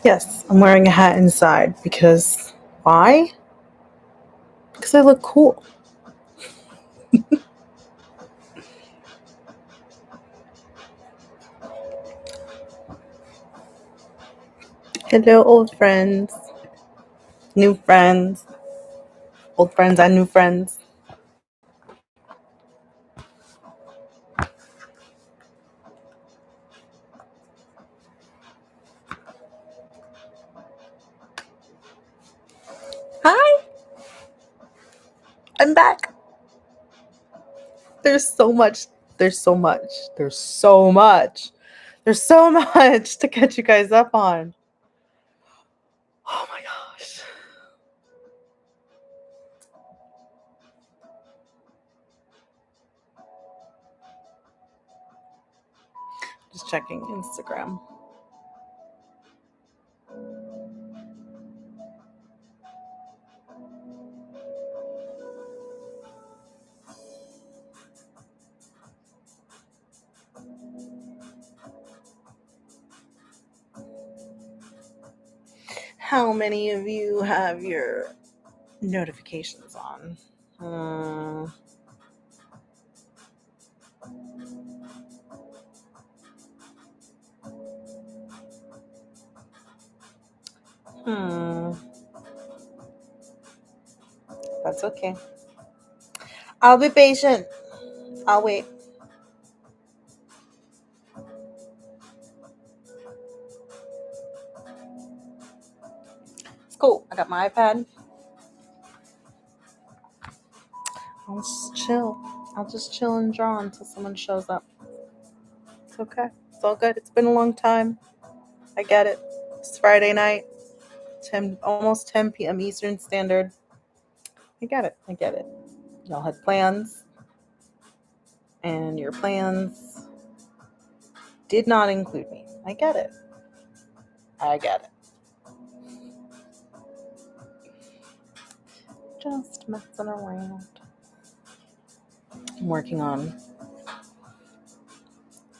Yes, I'm wearing a hat inside because why? Because I look cool. Hello, old friends, new friends, old friends and new friends. Hi, I'm back. There's so much. There's so much. There's so much. There's so much to catch you guys up on. Oh my gosh. Just checking Instagram. How many of you have your notifications on? That's okay. I'll be patient. I'll wait. It's cool. I got my iPad. I'll just chill. I'll just chill and draw until someone shows up. It's okay. It's all good. It's been a long time. I get it. It's Friday night, almost 10 p.m. Eastern Standard. I get it. I get it. Y'all had plans, and your plans did not include me. I get it. I get it. Just messing around. I'm working on,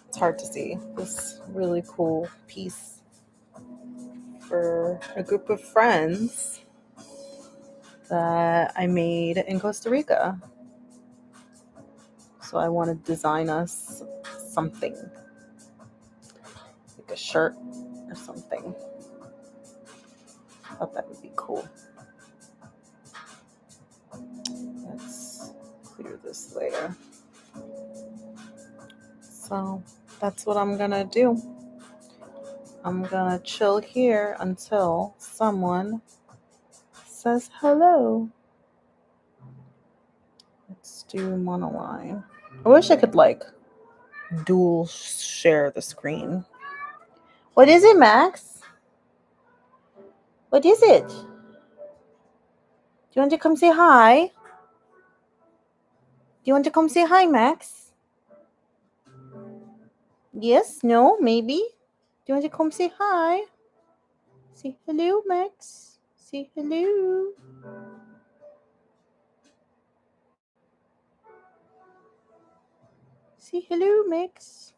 it's hard to see, this really cool piece for a group of friends that I made in Costa Rica. So I want to design us something, like a shirt or something. I thought that would be cool. Let's clear this layer. So that's what I'm gonna do. I'm gonna chill here until someone says hello. Let's do monoline. I wish I could dual share the screen. What is it, Max? What is it? Do you want to come say hi? Do you want to come say hi, Max? Yes? No? Maybe? Do you want to come say hi? Say hello, Max. Say hello. Say hello, Max.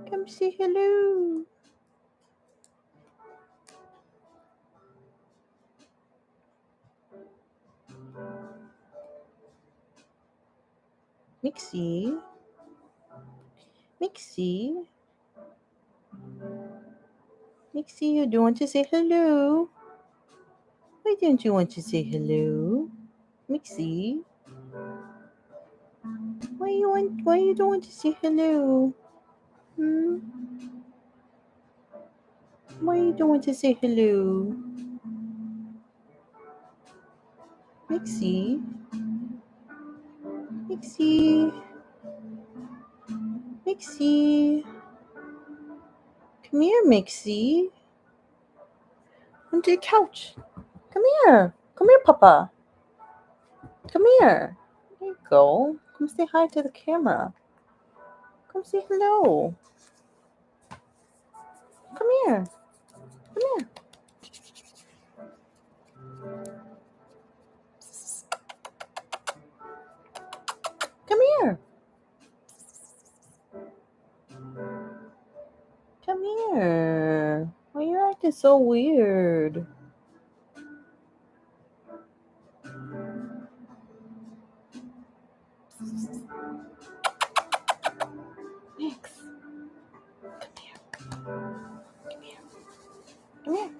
Come say hello. Mixie. Mixie. Mixie, you don't want to say hello? Why don't you want to say hello? Mixie? Why you don't want to say hello? Why you don't want to say hello? Mixie? Mixie? Mixie? Come here, Mixie. Onto the couch. Come here. Come here, Papa. Come here. There you go. Come say hi to the camera. Come say hello. Come here. Come here. Come here. Come here. Where you is so weird. Max, come here. Come here. Come here.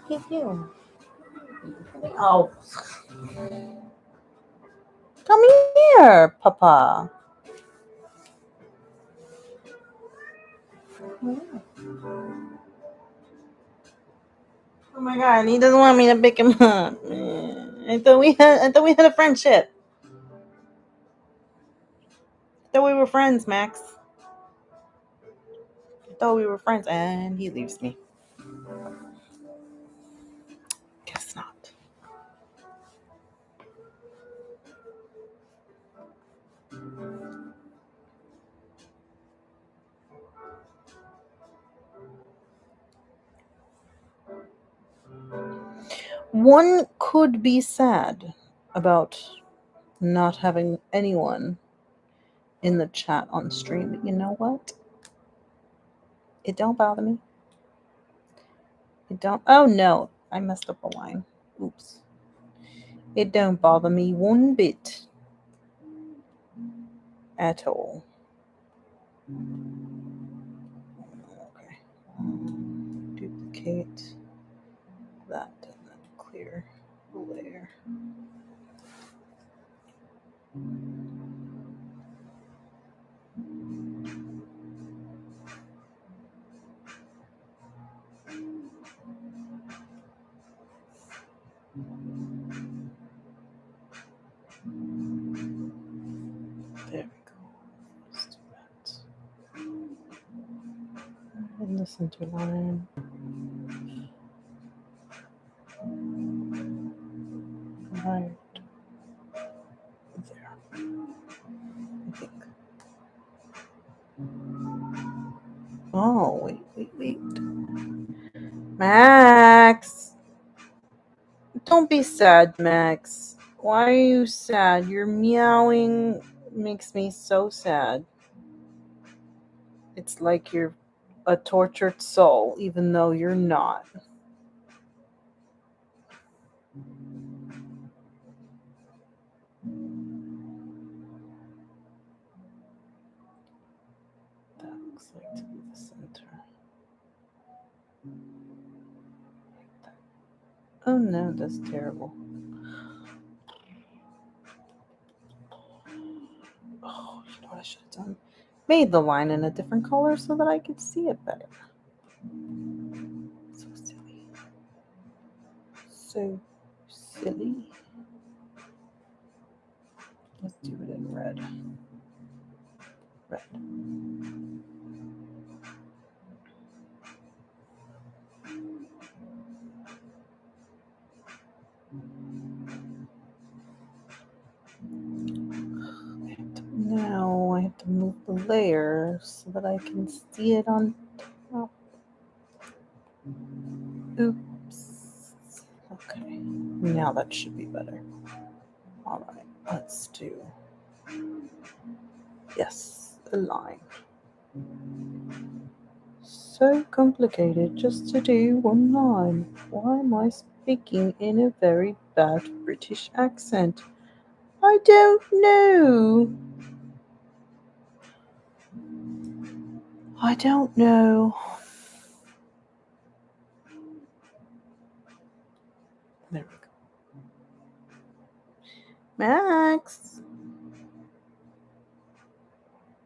He's you. Oh. Come here, Papa. Oh my God, he doesn't want me to pick him up. I thought we had a friendship. I thought we were friends, Max. I thought we were friends, and he leaves me. Guess not. One could be sad about not having anyone in the chat on stream, but you know what? It don't bother me. It don't. Oh no, I messed up a line. Oops. It don't bother me one bit at all. Okay. Duplicate that and then clear the layer. There we go. Let's do that. And the center line. Right there. I think. Oh, wait. Max! Don't be sad, Max. Why are you sad? Your meowing makes me so sad. It's like you're a tortured soul, even though you're not. That looks like to be the center. Oh no, that's terrible. Oh, you know what I should have done? Made the line in a different color so that I could see it better. So silly. So silly. Let's do it in red. Red. Now I have to move the layer so that I can see it on top. Oops. Okay. Now that should be better. Alright, let's do. Yes, a line. So complicated just to do one line. Why am I speaking in a very bad British accent? I don't know. I don't know. There we go. Max!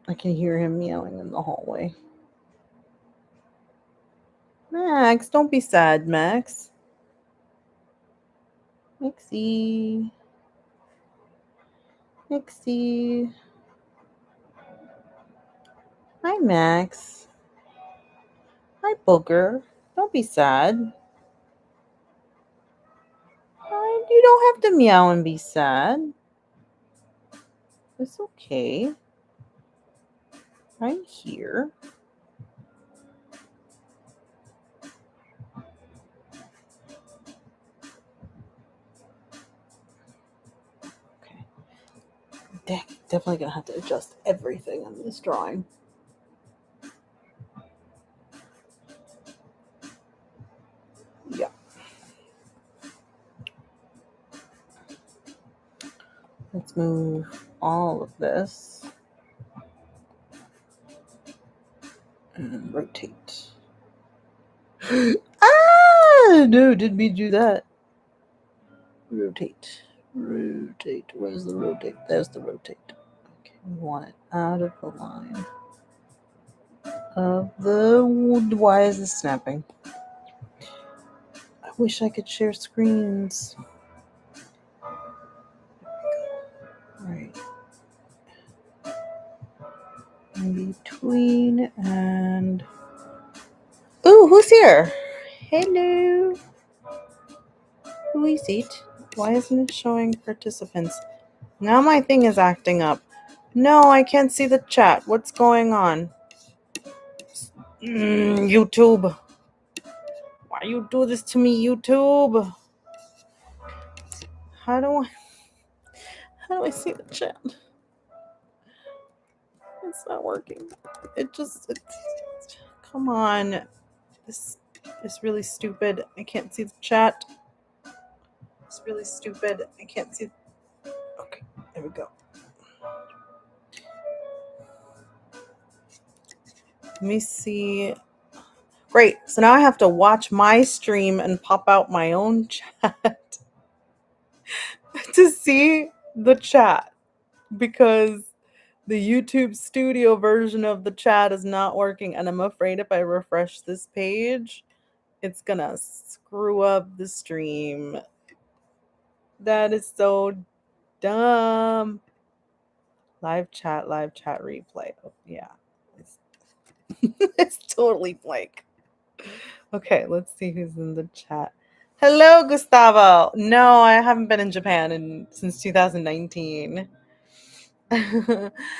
I can hear him meowing in the hallway. Max, don't be sad, Max. Maxie. Maxie. Hi, Max. Hi, Booger. Don't be sad. You don't have to meow and be sad. It's okay. I'm here. Okay. Dang, definitely gonna have to adjust everything on this drawing. Let's move all of this and rotate. Ah, no, didn't mean to do that. Rotate. Rotate. Where's the rotate? There's the rotate. Okay, we want it out of the line of the. Why is this snapping? I wish I could share screens. Right. In between and. Ooh, who's here? Hello. Who is it? Why isn't it showing participants? Now my thing is acting up. No, I can't see the chat. What's going on? YouTube. Why you do this to me, YouTube? How do I see the chat? It's not working. It's come on. This is really stupid. I can't see the chat. It's really stupid. I can't see. Okay, there we go. Let me see. Great. So now I have to watch my stream and pop out my own chat to see the chat because the YouTube studio version of the chat is not working. And I'm afraid if I refresh this page, it's gonna screw up the stream. That is so dumb. Live chat replay. Oh, yeah. It's totally blank. Okay, let's see who's in the chat. Hello, Gustavo. No, I haven't been in Japan since 2019. Zionus!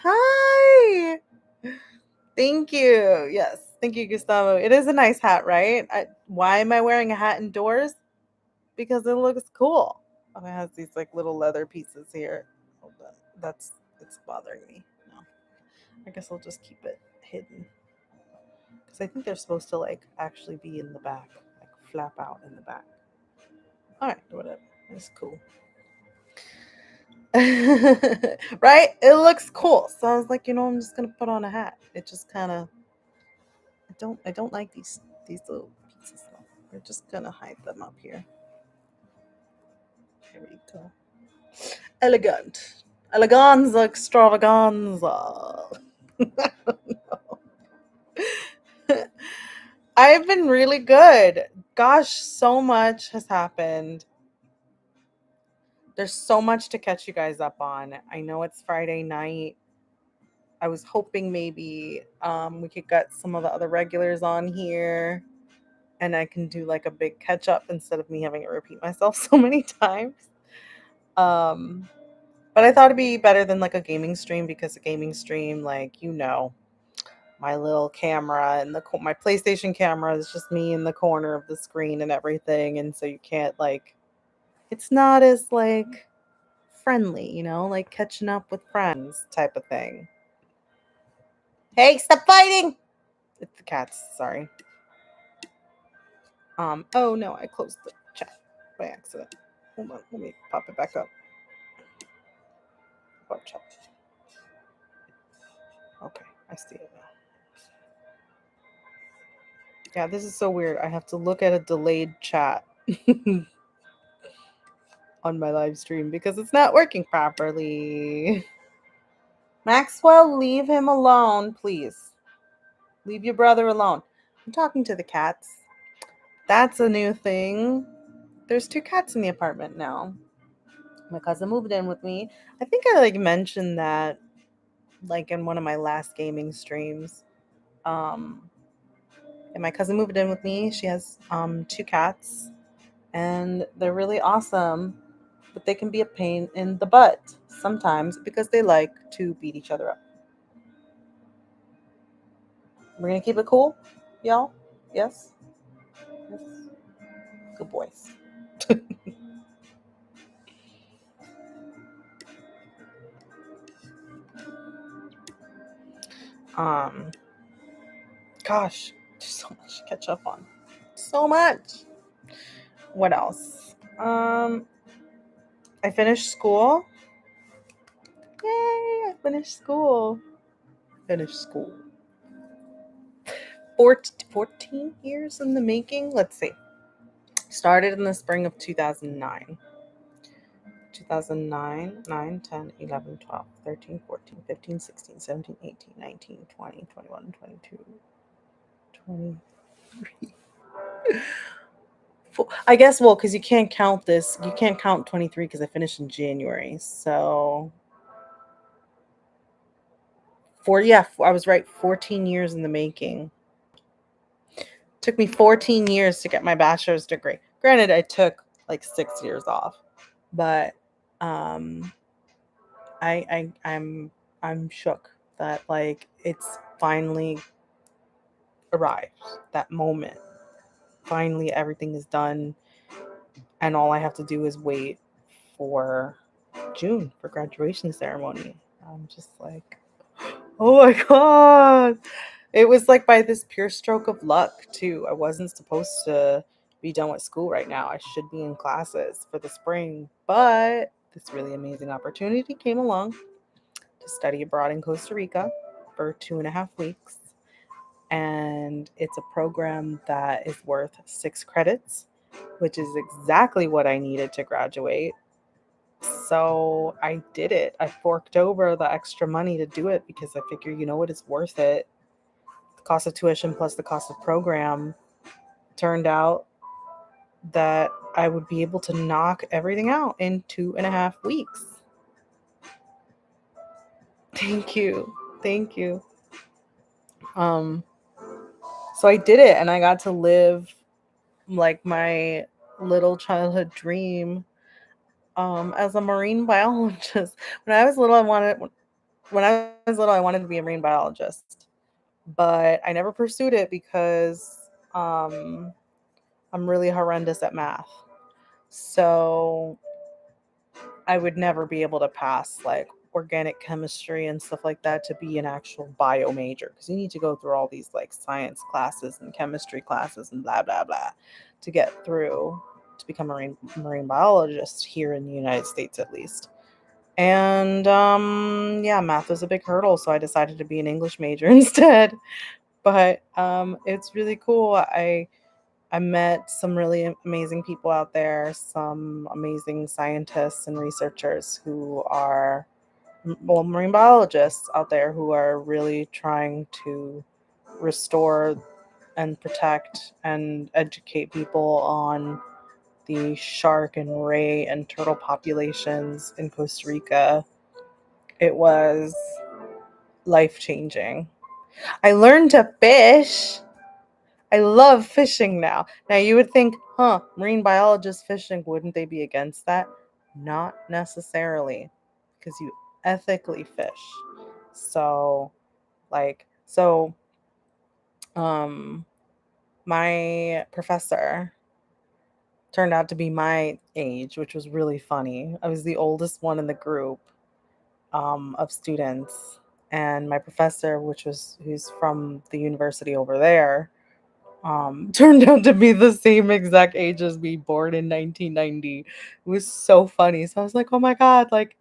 Hi! Thank you. Yes, thank you, Gustavo. It is a nice hat, right? Why am I wearing a hat indoors? Because it looks cool. Oh, it has these like little leather pieces here. Hold on. It's bothering me. No. I guess I'll just keep it hidden. Because I think they're supposed to like actually be in the back, like flap out in the back. All right, whatever. It's cool. Right? It looks cool. So I was like, I'm just gonna put on a hat. It just kind of. I don't like these little pieces. Though. We're just gonna hide them up here. Here we go. Elegant. Eleganza extravaganza. I've been really good. Gosh, so much has happened. There's so much to catch you guys up on. I know it's Friday night. I was hoping maybe we could get some of the other regulars on here and I can do like a big catch up instead of me having to repeat myself so many times. But I thought it'd be better than like a gaming stream because a gaming stream, like, my little camera and my PlayStation camera is just me in the corner of the screen and everything. And so you can't it's not as like friendly, like catching up with friends type of thing. Hey, stop fighting! It's the cats, sorry. Oh no, I closed the chat by accident. Hold on, let me pop it back up. Pop chat. Okay, I see it now. Yeah, this is so weird. I have to look at a delayed chat on my live stream because it's not working properly. Maxwell, leave him alone, please. Leave your brother alone. I'm talking to the cats. That's a new thing. There's 2 cats in the apartment now. My cousin moved in with me. I think I mentioned that in one of my last gaming streams. And my cousin moved in with me. She has 2 cats and they're really awesome, but they can be a pain in the butt sometimes because they like to beat each other up. We're gonna keep it cool, y'all? Yes? Yes. Good boys. Gosh, there's so much to catch up on. So much. What else? I finished school. Yay! I finished school. Finished school. 14 years in the making. Let's see. Started in the spring of 2009. 2009, 9, 10, 11, 12, 13, 14, 15, 16, 17, 18, 19, 20, 21, 22, 23. I guess, well, because you can't count this. You can't count 23 because I finished in January. So, I was right. 14 years in the making. Took me 14 years to get my bachelor's degree. Granted, I took like 6 years off, but um, I'm shook that like it's finally arrived. That moment, finally, everything is done, and all I have to do is wait for June for graduation ceremony. I'm just like, oh my god! It was like by this pure stroke of luck too. I wasn't supposed to be done with school right now. I should be in classes for the spring, but this really amazing opportunity came along to study abroad in Costa Rica for 2.5 weeks. And it's a program that is worth 6 credits, which is exactly what I needed to graduate. So I did it. I forked over the extra money to do it because I figure, you know what, it's worth it. The cost of tuition plus the cost of program turned out that I would be able to knock everything out in 2.5 weeks. Thank you. Thank you. Um, so I did it and I got to live like my little childhood dream as a marine biologist. When I was little, I wanted to be a marine biologist, but I never pursued it because I'm really horrendous at math. So I would never be able to pass like organic chemistry and stuff like that to be an actual bio major because you need to go through all these like science classes and chemistry classes and blah blah blah to get through to become a marine biologist here in the United States at least. And yeah, math was a big hurdle, so I decided to be an English major instead. But it's really cool. I met some really amazing people out there, some amazing scientists and researchers who are, well, marine biologists out there who are really trying to restore and protect and educate people on the shark and ray and turtle populations in Costa Rica. It was life changing. I learned to fish. I love fishing now. Now you would think, marine biologists fishing, wouldn't they be against that? Not necessarily, because you ethically fish. So, like, so, um, my professor turned out to be my age, which was really funny. I was the oldest one in the group, of students, and my professor, who's from the university over there, turned out to be the same exact age as me, born in 1990. It was so funny. So I was like, oh my God, like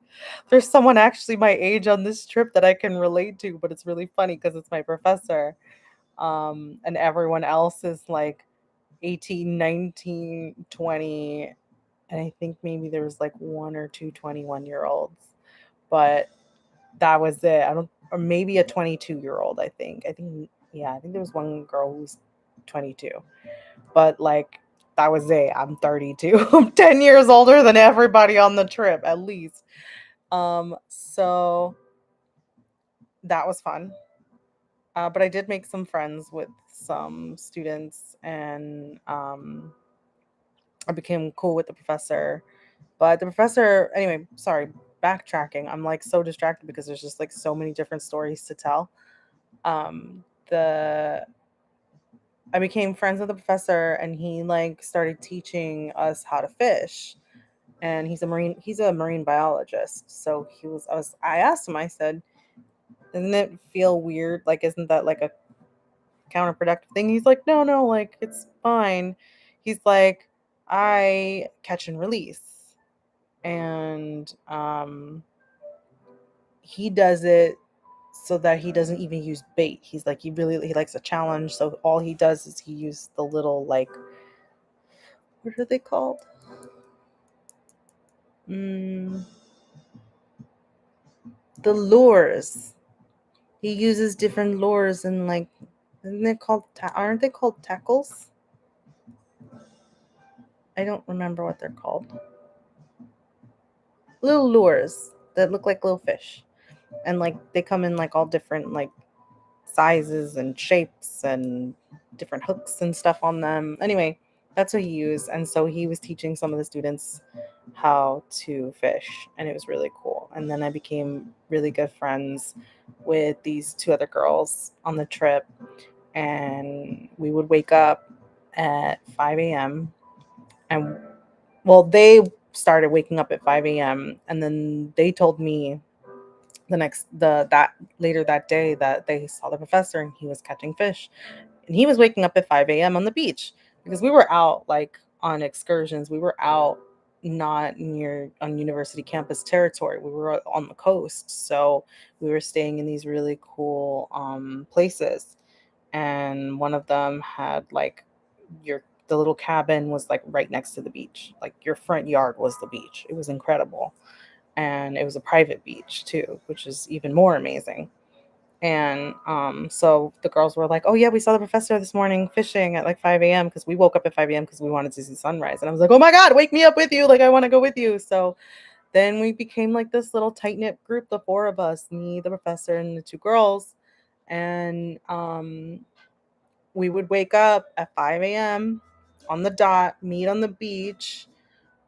there's someone actually my age on this trip that I can relate to, but it's really funny because it's my professor. And everyone else is like 18, 19, 20, and I think maybe there was like one or two 21-year olds. But that was it. I don't, or maybe a 22-year-old, I think. Yeah, I think there was one girl who was 22. But like that was it. I'm 32. I'm 10 years older than everybody on the trip at least. So that was fun. But I did make some friends with some students, and I became cool with the professor. But the professor, anyway, sorry, backtracking. I'm like so distracted because there's just like so many different stories to tell. The I became friends with the professor, and he like started teaching us how to fish. And he's a marine biologist. So I asked him, I said, doesn't it feel weird? Like, isn't that like a counterproductive thing? He's like, no, like it's fine. He's like, I catch and release. and he does it so that he doesn't even use bait. He's like, he likes a challenge, so all he does is he uses the little, like, what are they called? Mm, the lures. He uses different lures, and like, isn't it called? Aren't they called tackles? I don't remember what they're called. Little lures that look like little fish, and like they come in like all different like sizes and shapes and different hooks and stuff on them. Anyway, that's what he used, and so he was teaching some of the students how to fish, and it was really cool. And then I became really good friends with these two other girls on the trip, and we would wake up at 5 a.m. and, well, they started waking up at 5 a.m. and then they told me that later that day that they saw the professor and he was catching fish, and he was waking up at 5 a.m. on the beach, because we were out like on excursions. We were out not near on university campus territory. We were on the coast, so we were staying in these really cool places, and one of them had like the little cabin was like right next to the beach. Like your front yard was the beach. It was incredible. And it was a private beach too, which is even more amazing. And so the girls were like, "Oh yeah, we saw the professor this morning fishing at like 5 a.m. because we woke up at 5 a.m. because we wanted to see sunrise." And I was like, "Oh my god, wake me up with you! Like I want to go with you." So then we became like this little tight knit group, the four of us, me, the professor, and the two girls, and we would wake up at 5 a.m. on the dot, meet on the beach.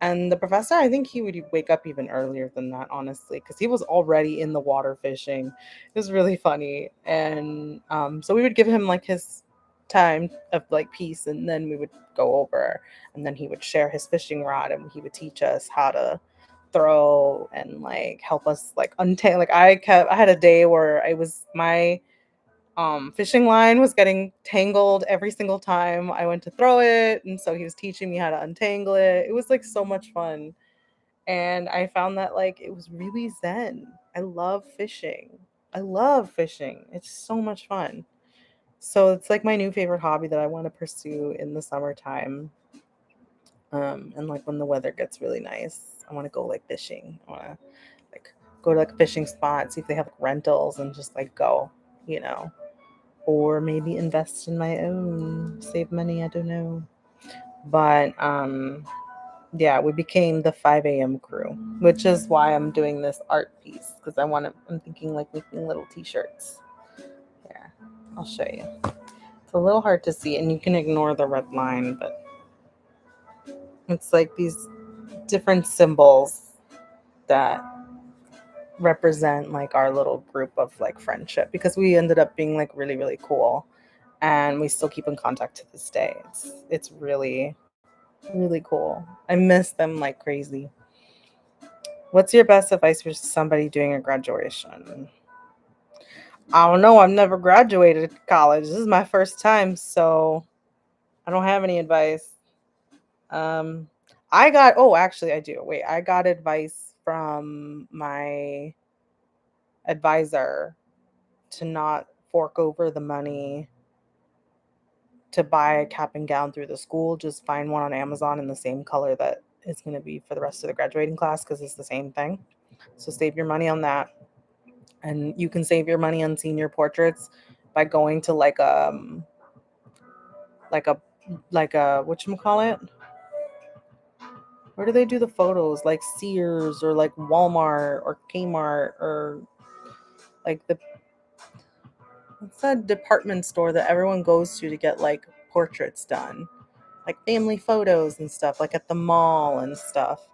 And the professor, I think he would wake up even earlier than that, honestly, because he was already in the water fishing. It was really funny. And so we would give him like his time of like peace, and then we would go over, and then he would share his fishing rod, and he would teach us how to throw and like help us like untangle. Like I had a day where I was my fishing line was getting tangled every single time I went to throw it, and so he was teaching me how to untangle it. It was like so much fun, and I found that like it was really zen. I love fishing. I love fishing. It's so much fun. So it's like my new favorite hobby that I want to pursue in the summertime. And like when the weather gets really nice, I want to go like fishing. I want to like go to like a fishing spot, see if they have like rentals, and just like go, you know, or maybe invest in my own, save money, I don't know. But yeah, we became the 5 a.m. crew, which is why I'm doing this art piece, because I'm thinking like making little t-shirts. Yeah, I'll show you. It's a little hard to see, and you can ignore the red line, but it's like these different symbols that represent like our little group of like friendship, because we ended up being like really, really cool, and we still keep in contact to this day. It's really, really cool. I miss them like crazy. What's your best advice for somebody doing a graduation? I don't know. I've never graduated college. This is my first time, so I don't have any advice. Um, actually, I do. Wait, I got advice from my advisor to not fork over the money to buy a cap and gown through the school. Just find one on Amazon in the same color that it's going to be for the rest of the graduating class, because it's the same thing. So save your money on that. And you can save your money on senior portraits by going to like a whatchamacallit? Where do they do the photos? Like Sears or like Walmart or Kmart, or like what's that department store that everyone goes to get like portraits done? Like family photos and stuff, like at the mall and stuff.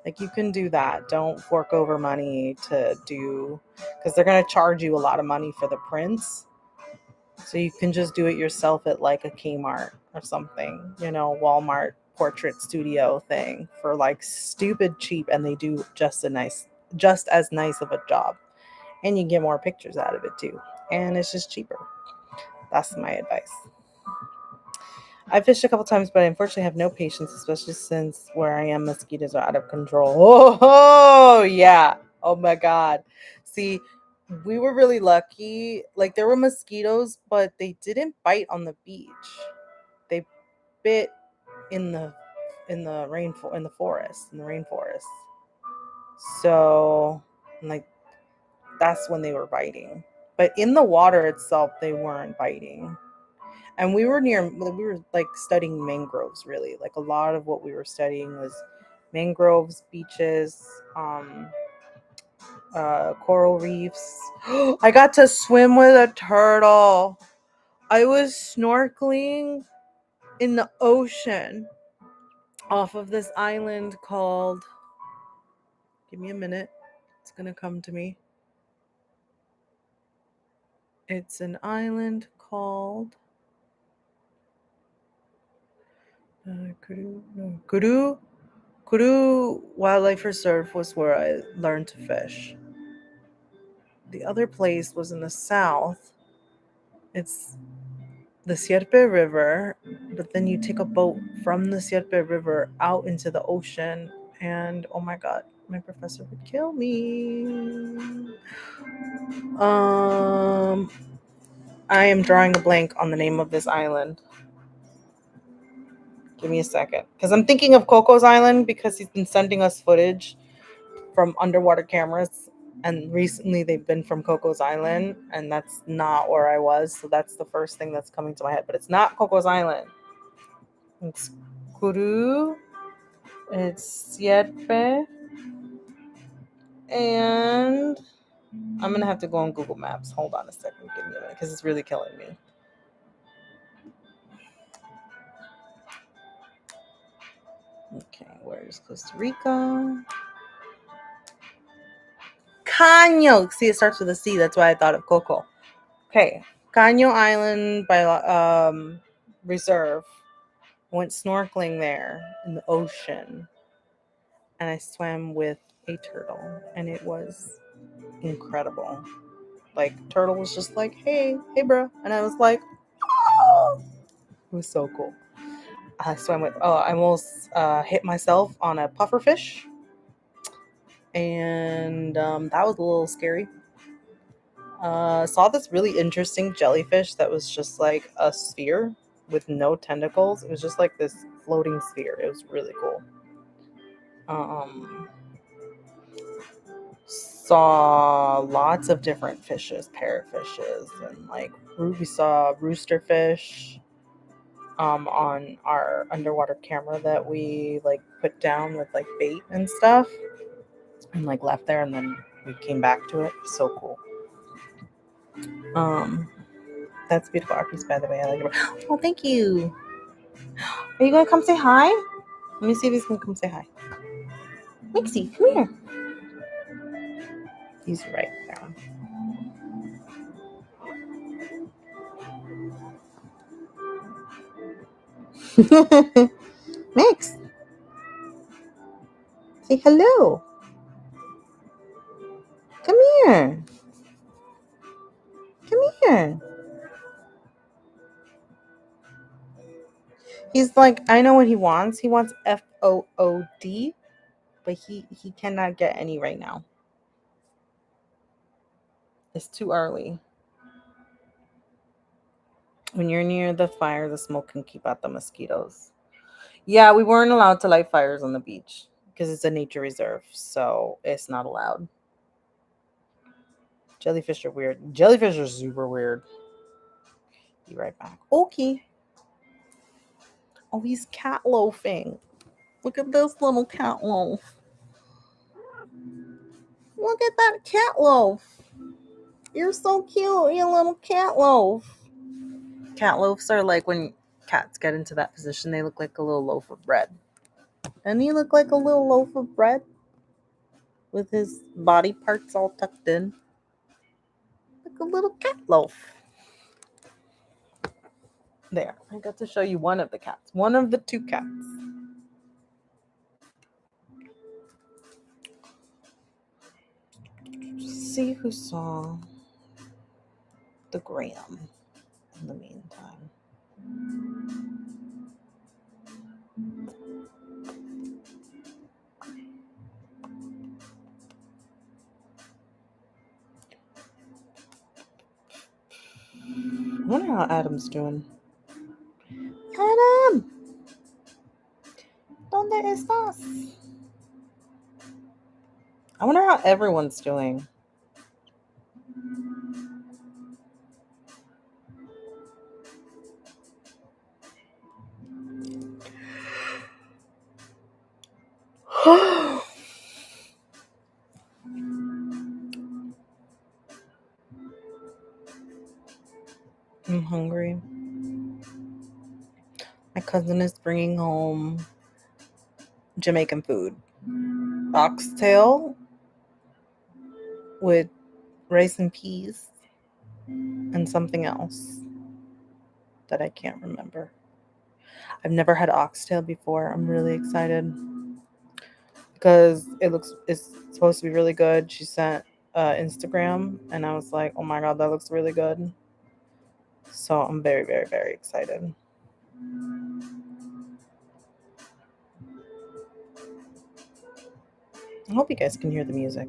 Like you can do that. Don't fork over money to do, because they're going to charge you a lot of money for the prints. So you can just do it yourself at like a Kmart or something, Walmart portrait studio thing for like stupid cheap, and they do just as nice of a job. And you get more pictures out of it too. And it's just cheaper. That's my advice. I fished a couple times, but I unfortunately have no patience, especially since where I am, mosquitoes are out of control. Oh, yeah. Oh my God. See, we were really lucky. Like there were mosquitoes, but they didn't bite on the beach. They bit in the forest, in the rainforest. So, like that's when they were biting. But in the water itself, they weren't biting. And we were like studying mangroves, really. Like a lot of what we were studying was mangroves, beaches, coral reefs. I got to swim with a turtle. I was snorkeling in the ocean off of this island called, give me a minute, it's gonna come to me. It's an island called Kuru Wildlife Reserve was where I learned to fish. The other place was in the south. It's the Sierpe River, but then you take a boat from the Sierpe River out into the ocean, and oh my God, my professor would kill me. Um, I am drawing a blank on the name of this island. Give me a second, because I'm thinking of Coco's Island because he's been sending us footage from underwater cameras, and recently they've been from Coco's Island, and that's not where I was. So that's the first thing that's coming to my head, but it's not Coco's Island. It's Kuru, it's Sierpe, and I'm gonna have to go on Google Maps. Hold on a second, give me a minute, because it's really killing me. Okay, where's Costa Rica? Caño. See, it starts with a C. That's why I thought of Coco. Okay, Caño Island by Reserve. Went snorkeling there in the ocean, and I swam with a turtle, and it was incredible. Like turtle was just like, hey, bro, and I was like, oh, it was so cool. I swam with. Oh, I almost hit myself on a puffer fish, and that was a little scary. Saw this really interesting jellyfish that was just like a sphere with no tentacles. It was just like this floating sphere. It was really cool. Um, saw lots of different fishes, parrotfishes, and like we saw roosterfish on our underwater camera that we like put down with like bait and stuff, and like left there, and then we came back to it. So cool. Um, that's beautiful art piece, by the way. I like it. Oh, thank you. Are you gonna come say hi? Let me see if he's gonna come say hi. Mixie, come here. He's right there. Mix, say hello. Come here. Come here. He's like, I know what he wants. He wants FOOD, but he cannot get any right now. It's too early. When you're near the fire, the smoke can keep out the mosquitoes. Yeah, we weren't allowed to light fires on the beach because it's a nature reserve, so it's not allowed. Jellyfish are weird. Jellyfish are super weird. Be right back. Okay. Oh, he's cat loafing. Look at this little cat loaf. Look at that cat loaf. You're so cute, you little cat loaf. Cat loafs are like when cats get into that position, they look like a little loaf of bread. And he look like a little loaf of bread with his body parts all tucked in. Like a little cat loaf. There. I got to show you one of the cats. One of the two cats. See who saw the gram in the meantime. wonder how Adam's doing. Adam! ¿Dónde estás? I wonder how everyone's doing. I'm hungry. My cousin is bringing home Jamaican food. Oxtail with rice and peas and something else that I can't remember. I've never had oxtail before. I'm really excited because it's supposed to be really good. She sent Instagram and I was like, oh my god, that looks really good. So I'm very, very, very excited. I hope you guys can hear the music.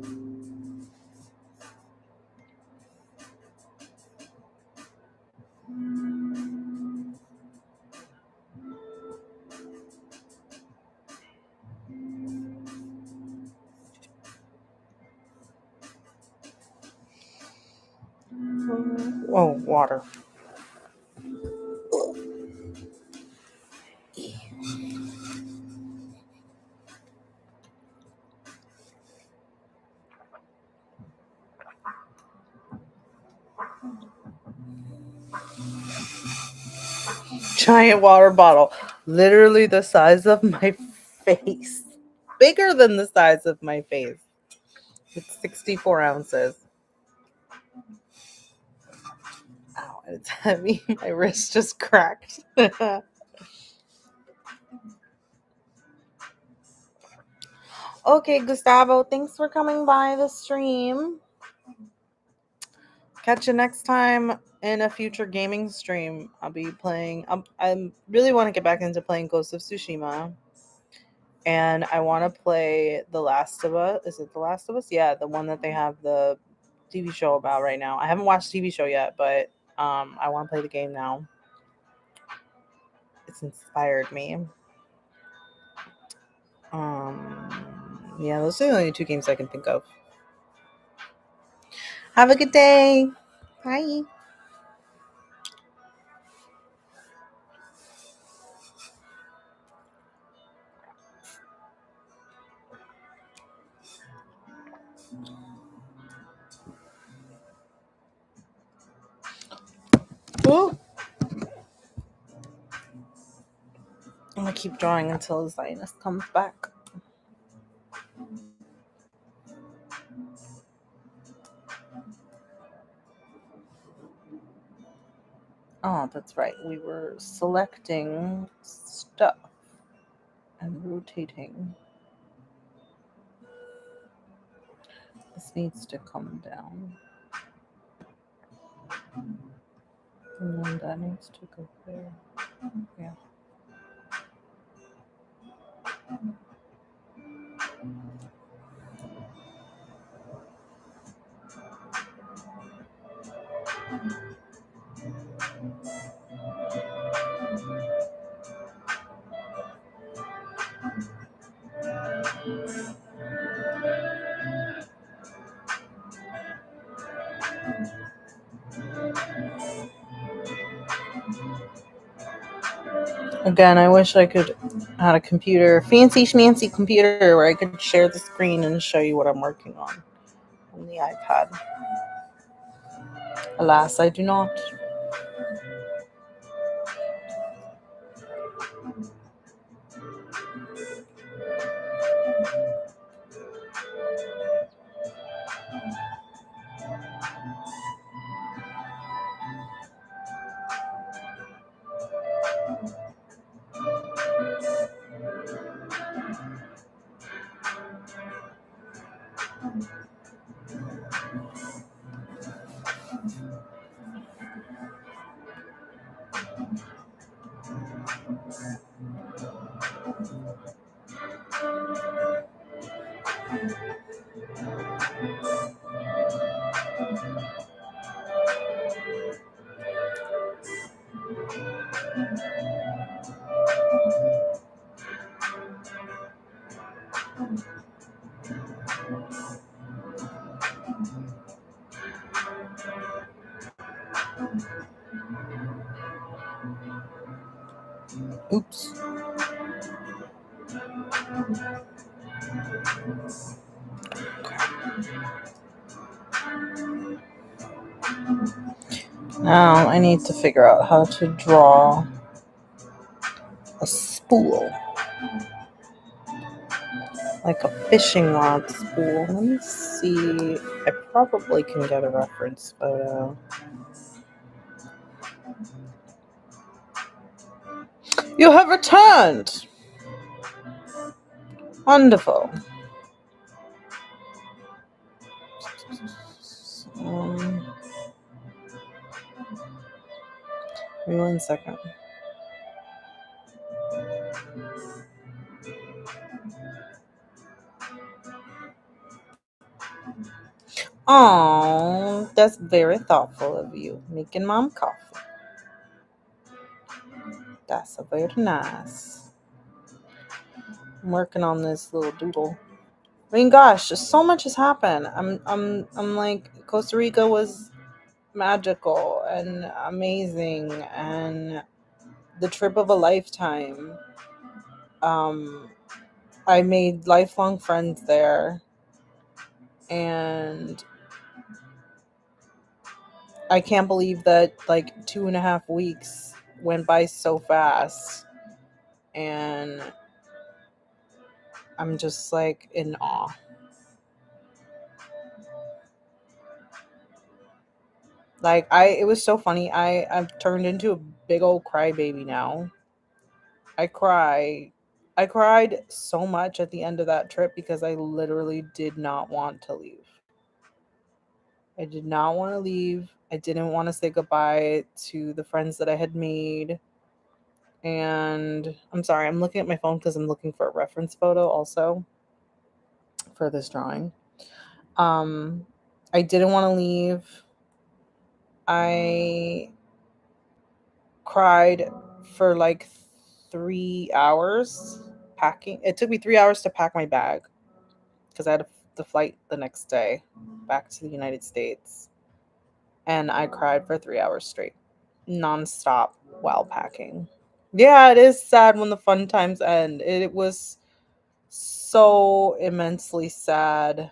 Oh, water. Giant water bottle, literally the size of my face, bigger than the size of my face. It's 64 ounces. Ow, it's heavy. My wrist just cracked. Okay, Gustavo, thanks for coming by the stream. Catch you next time in a future gaming stream. I'll be playing. I really want to get back into playing Ghost of Tsushima. And I want to play The Last of Us. Is it The Last of Us? Yeah, the one that they have the TV show about right now. I haven't watched the TV show yet, but I want to play the game now. It's inspired me. Yeah, those are the only two games I can think of. Have a good day. Bye. Ooh. I'm gonna keep drawing until Zionist comes back. Oh, that's right. We were selecting stuff and rotating. This needs to come down. And then that needs to go there. Yeah. Again, I wish I could had a computer, fancy schmancy computer, where I could share the screen and show you what I'm working on the iPad. Alas, I do not. Oops. Now I need to figure out how to draw a spool. Like a fishing rod spool. Let me see. I probably can get a reference photo. You have returned! Wonderful. Give me 1 second. Oh, that's very thoughtful of you. Making mom coffee. That's very nice. I'm working on this little doodle. I mean, gosh, so much has happened. I'm like, Costa Rica was magical and amazing, and the trip of a lifetime. Um, I made lifelong friends there, and I can't believe that like 2.5 weeks went by so fast, and I'm just like in awe. Like it was so funny. I've turned into a big old crybaby now. I cry. I cried so much at the end of that trip because I literally did not want to leave. I did not want to leave. I didn't want to say goodbye to the friends that I had made. And I'm sorry, I'm looking at my phone because I'm looking for a reference photo also for this drawing. Um, I didn't want to leave. I cried for like 3 hours packing. It took me 3 hours to pack my bag because I had the flight the next day back to the United States. And I cried for 3 hours straight, nonstop while packing. Yeah, it is sad when the fun times end. It was so immensely sad.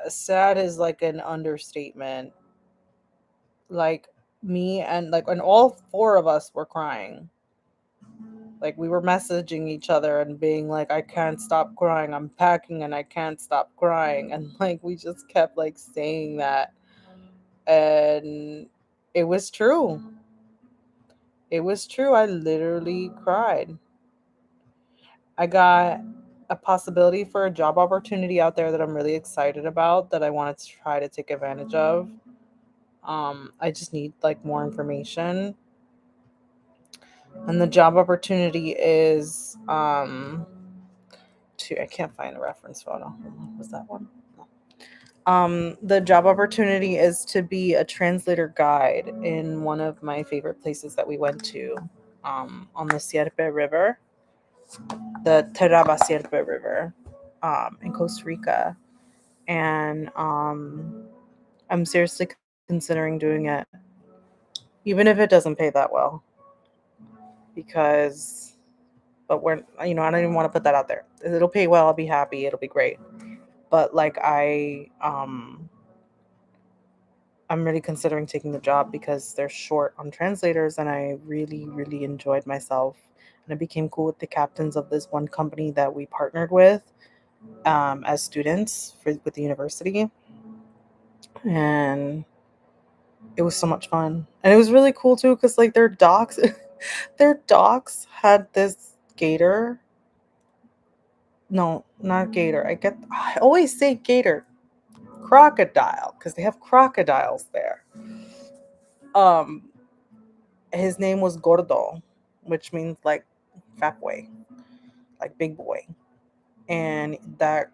Sad is like an understatement. Like me and all four of us were crying. Like we were messaging each other and being like, I can't stop crying. I'm packing and I can't stop crying. And like we just kept like saying that. And it was true. It was true. I literally cried. I got a possibility for a job opportunity out there that I'm really excited about that I wanted to try to take advantage of. I just need like more information. And the job opportunity is I can't find a reference photo. Was that one? No. The job opportunity is to be a translator guide in one of my favorite places that we went to on the Sierpe River, the Teraba Sierpe River in Costa Rica. And I'm seriously considering doing it, even if it doesn't pay that well, because, but I don't even want to put that out there. If it'll pay well, I'll be happy. It'll be great. But like I'm really considering taking the job because they're short on translators, and I really, really enjoyed myself. And I became cool with the captains of this one company that we partnered with as students with the university. And it was so much fun. And it was really cool too because like their docks, their docks had this gator. No, not gator. I always say gator. Crocodile, because they have crocodiles there. Um, his name was Gordo, which means like fat boy, like big boy. And that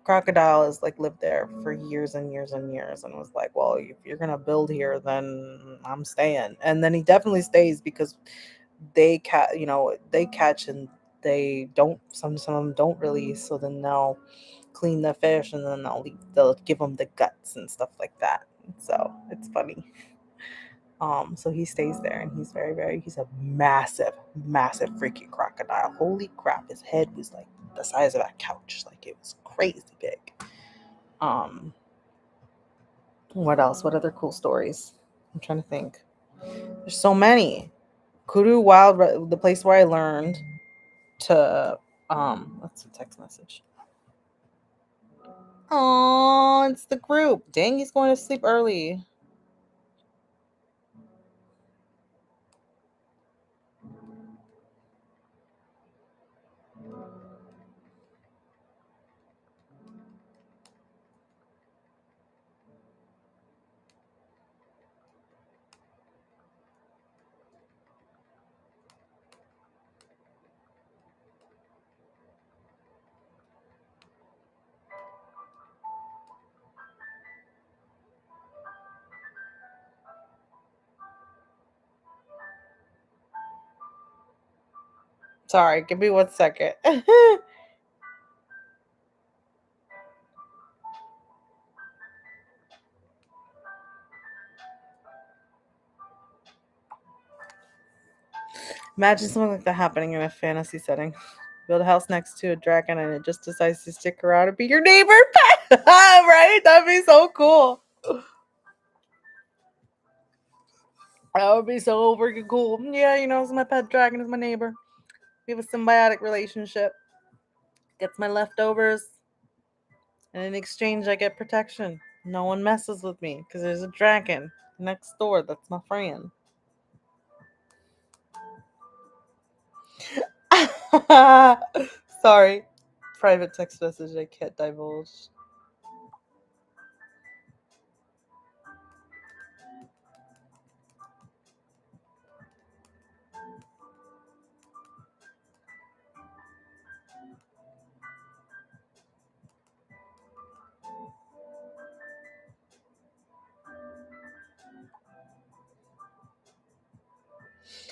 crocodile has like lived there for years and years and years, and was like, well, if you're gonna build here, then I'm staying. And then he definitely stays because they catch and they don't. Some of them don't release, so then they'll clean the fish and then they'll give them the guts and stuff like that. So it's funny. So he stays there, and he's he's a massive, massive freaking crocodile. Holy crap, his head was like the size of a couch. Like it was crazy big. Um, what else? What other cool stories? I'm trying to think. There's so many. Kudu the place where I learned to what's the text message? Oh, it's the group. Dang, he's going to sleep early. Sorry, give me 1 second. Imagine something like that happening in a fantasy setting. Build a house next to a dragon and it just decides to stick around and be your neighbor pet. Right? That'd be so cool. That would be so freaking cool. Yeah, it's my pet dragon is my neighbor. We have a symbiotic relationship. Gets my leftovers. And in exchange, I get protection. No one messes with me because there's a dragon next door that's my friend. Sorry. Private text message I can't divulge.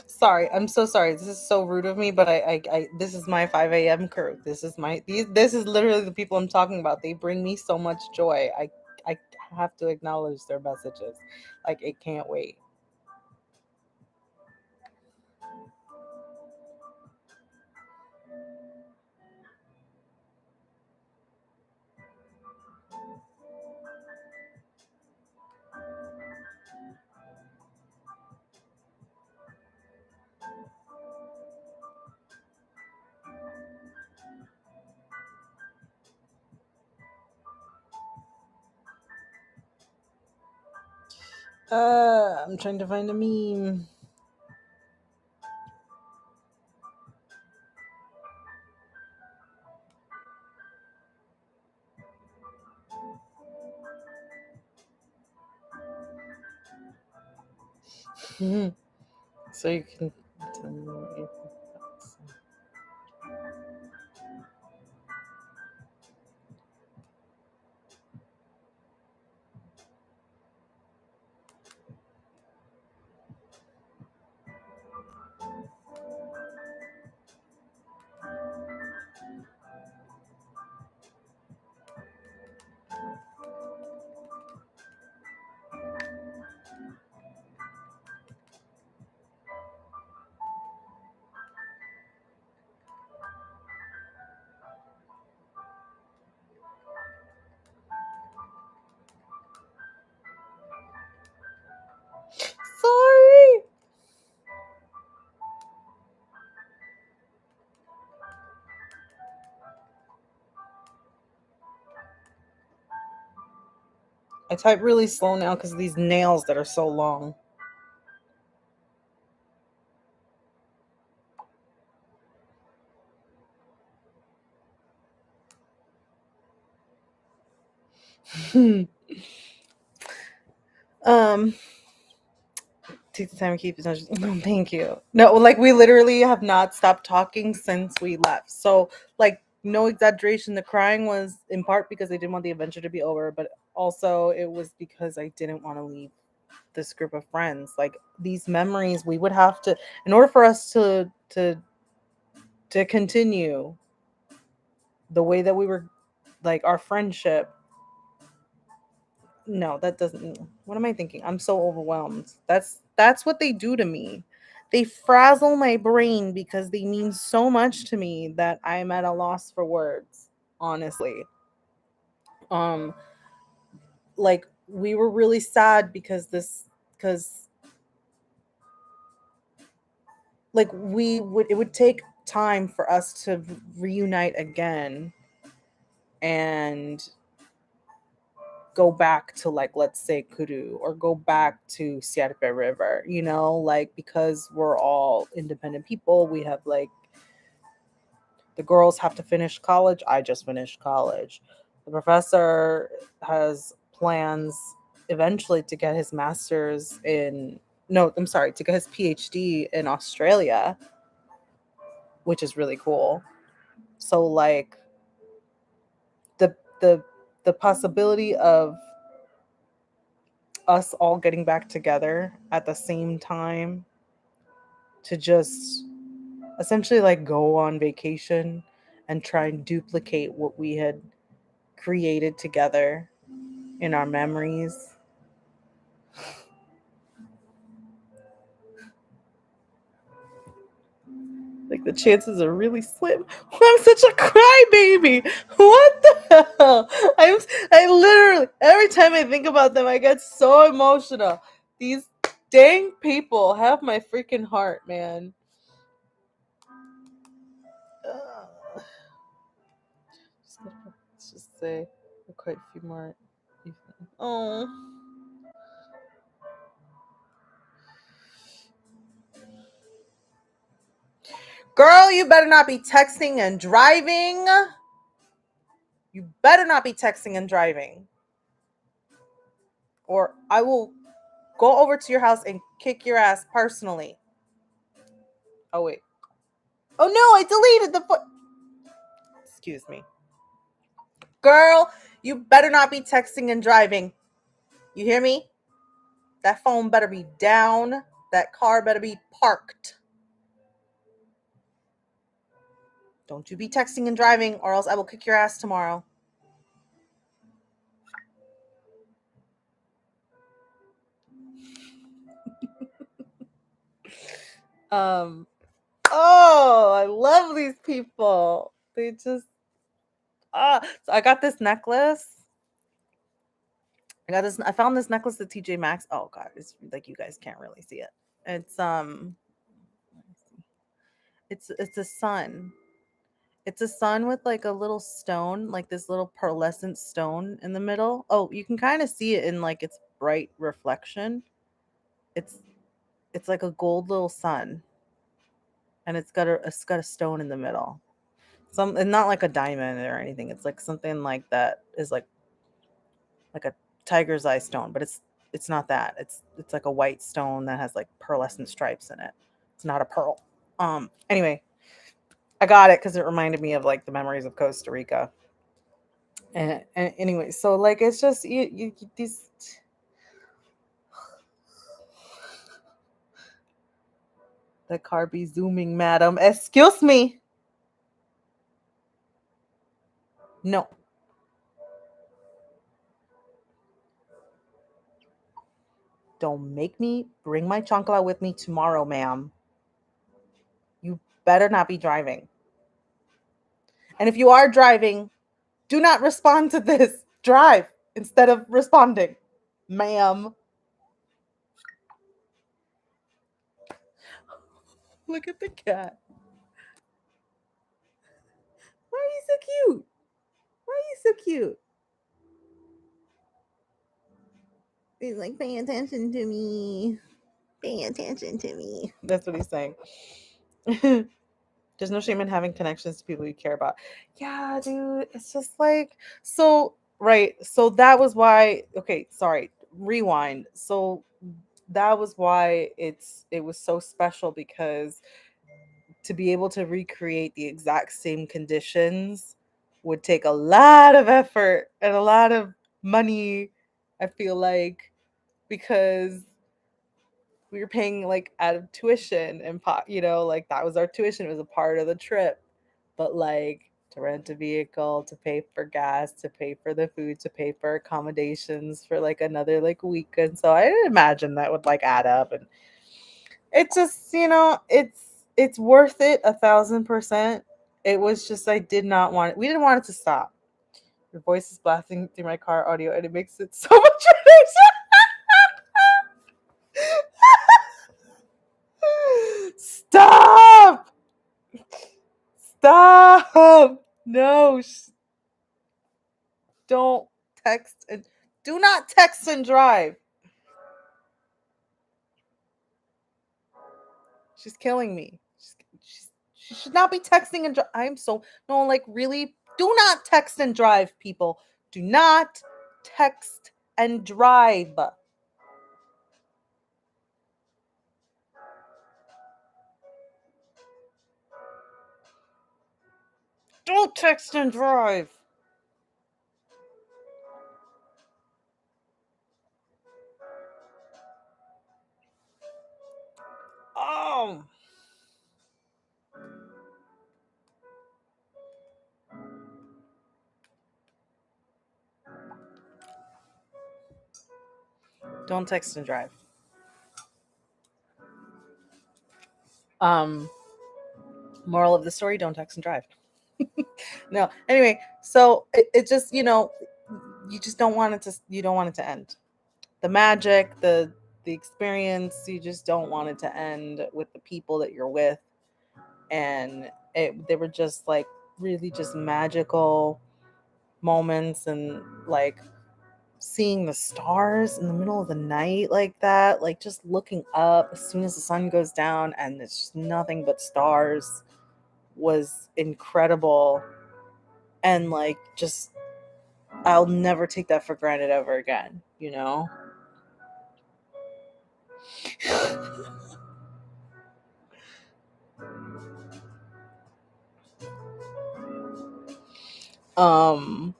Sorry, I'm so sorry. This is so rude of me, but this is my 5 a.m. crew. This is literally the people I'm talking about. They bring me so much joy. I have to acknowledge their messages. Like it can't wait. I'm trying to find a meme. So you can tell me what you think. Sorry. I type really slow now because of these nails that are so long. um Take the time to keep it. No, thank you. No, like we literally have not stopped talking since we left. So, like, no exaggeration. The crying was in part because I didn't want the adventure to be over, but also it was because I didn't want to leave this group of friends. Like these memories, we would have to, in order for us to continue the way that we were, like our friendship. no, that doesn't. What am I thinking? I'm so overwhelmed. That's what they do to me. They frazzle my brain because they mean so much to me that I'm at a loss for words, honestly. Um like we were really sad because this because like we would it would take time for us to reunite again and go back to, like, let's say Kuru, or go back to Sierpe River, like, because we're all independent people. We have, like, the girls have to finish college. I just finished college. The professor has plans eventually to get his master's in, no, I'm sorry, to get his PhD in Australia, which is really cool. So, like, the the the possibility of us all getting back together at the same time to just essentially, like, go on vacation and try and duplicate what we had created together in our memories. Like, the chances are really slim. I'm such a crybaby. What the hell? I literally, every time I think about them, I get so emotional. These dang people have my freaking heart, man. Ugh. Let's just say quite a few more. Oh, girl, you better not be texting and driving. You better not be texting and driving, or I will go over to your house and kick your ass personally. Oh wait. Oh no, I deleted the Excuse me. Girl, you better not be texting and driving. You hear me? That phone better be down. That car better be parked. Don't you be texting and driving, or else I will kick your ass tomorrow. Um, oh, I love these people. They just so I got this necklace. I found this necklace at TJ Maxx. Oh god, it's like, you guys can't really see it. It's it's a sun. It's a sun with, like, a little stone, like this little pearlescent stone in the middle. Oh, you can kind of see it in, like, its bright reflection. It's it's like a gold little sun, and it's got a stone in the middle. And not like a diamond or anything. It's like something like that is like a tiger's eye stone, but it's not that. It's like a white stone that has, like, pearlescent stripes in it. It's not a pearl. Anyway, I got it because it reminded me of, like, the memories of Costa Rica. And anyway, so, like, it's just you these the car be zooming, madam. Excuse me. No, don't make me bring my chancla with me tomorrow, ma'am. You better not be driving. And if you are driving, do not respond to this. Drive instead of responding, ma'am. Look at the cat. Why are you so cute? Why are you so cute? He's like, pay attention to me. Pay attention to me. That's what he's saying. There's no shame in having connections to people you care about. Yeah, dude. It's just like, so, right. So that was why, okay, sorry. Rewind. So that was why it was so special, because to be able to recreate the exact same conditions would take a lot of effort and a lot of money, I feel like, because we were paying, like, out of tuition, and like, that was our tuition. It was a part of the trip. But, like, to rent a vehicle, to pay for gas, to pay for the food, to pay for accommodations for like another like weekend. So I didn't imagine that would like add up, and it just, it's worth it 1,000%. It was just I did not want it. We didn't want it to stop. Your voice is blasting through my car audio, and it makes it so much worse. Stop! Stop! No, don't text and do not text and drive. She's killing me. She should not be texting and drive. I'm so no, like really. Do not text and drive, people. Do not text and drive. Don't text and drive. Oh, don't text and drive. Um, Moral of the story: don't text and drive. No. Anyway, so it just you just don't want it to end. The magic, the experience, you just don't want it to end with the people that you're with, and they were just like really just magical moments, and like seeing the stars in the middle of the night like that, like just looking up as soon as the sun goes down and it's just nothing but stars was incredible. And like just I'll never take that for granted ever again, um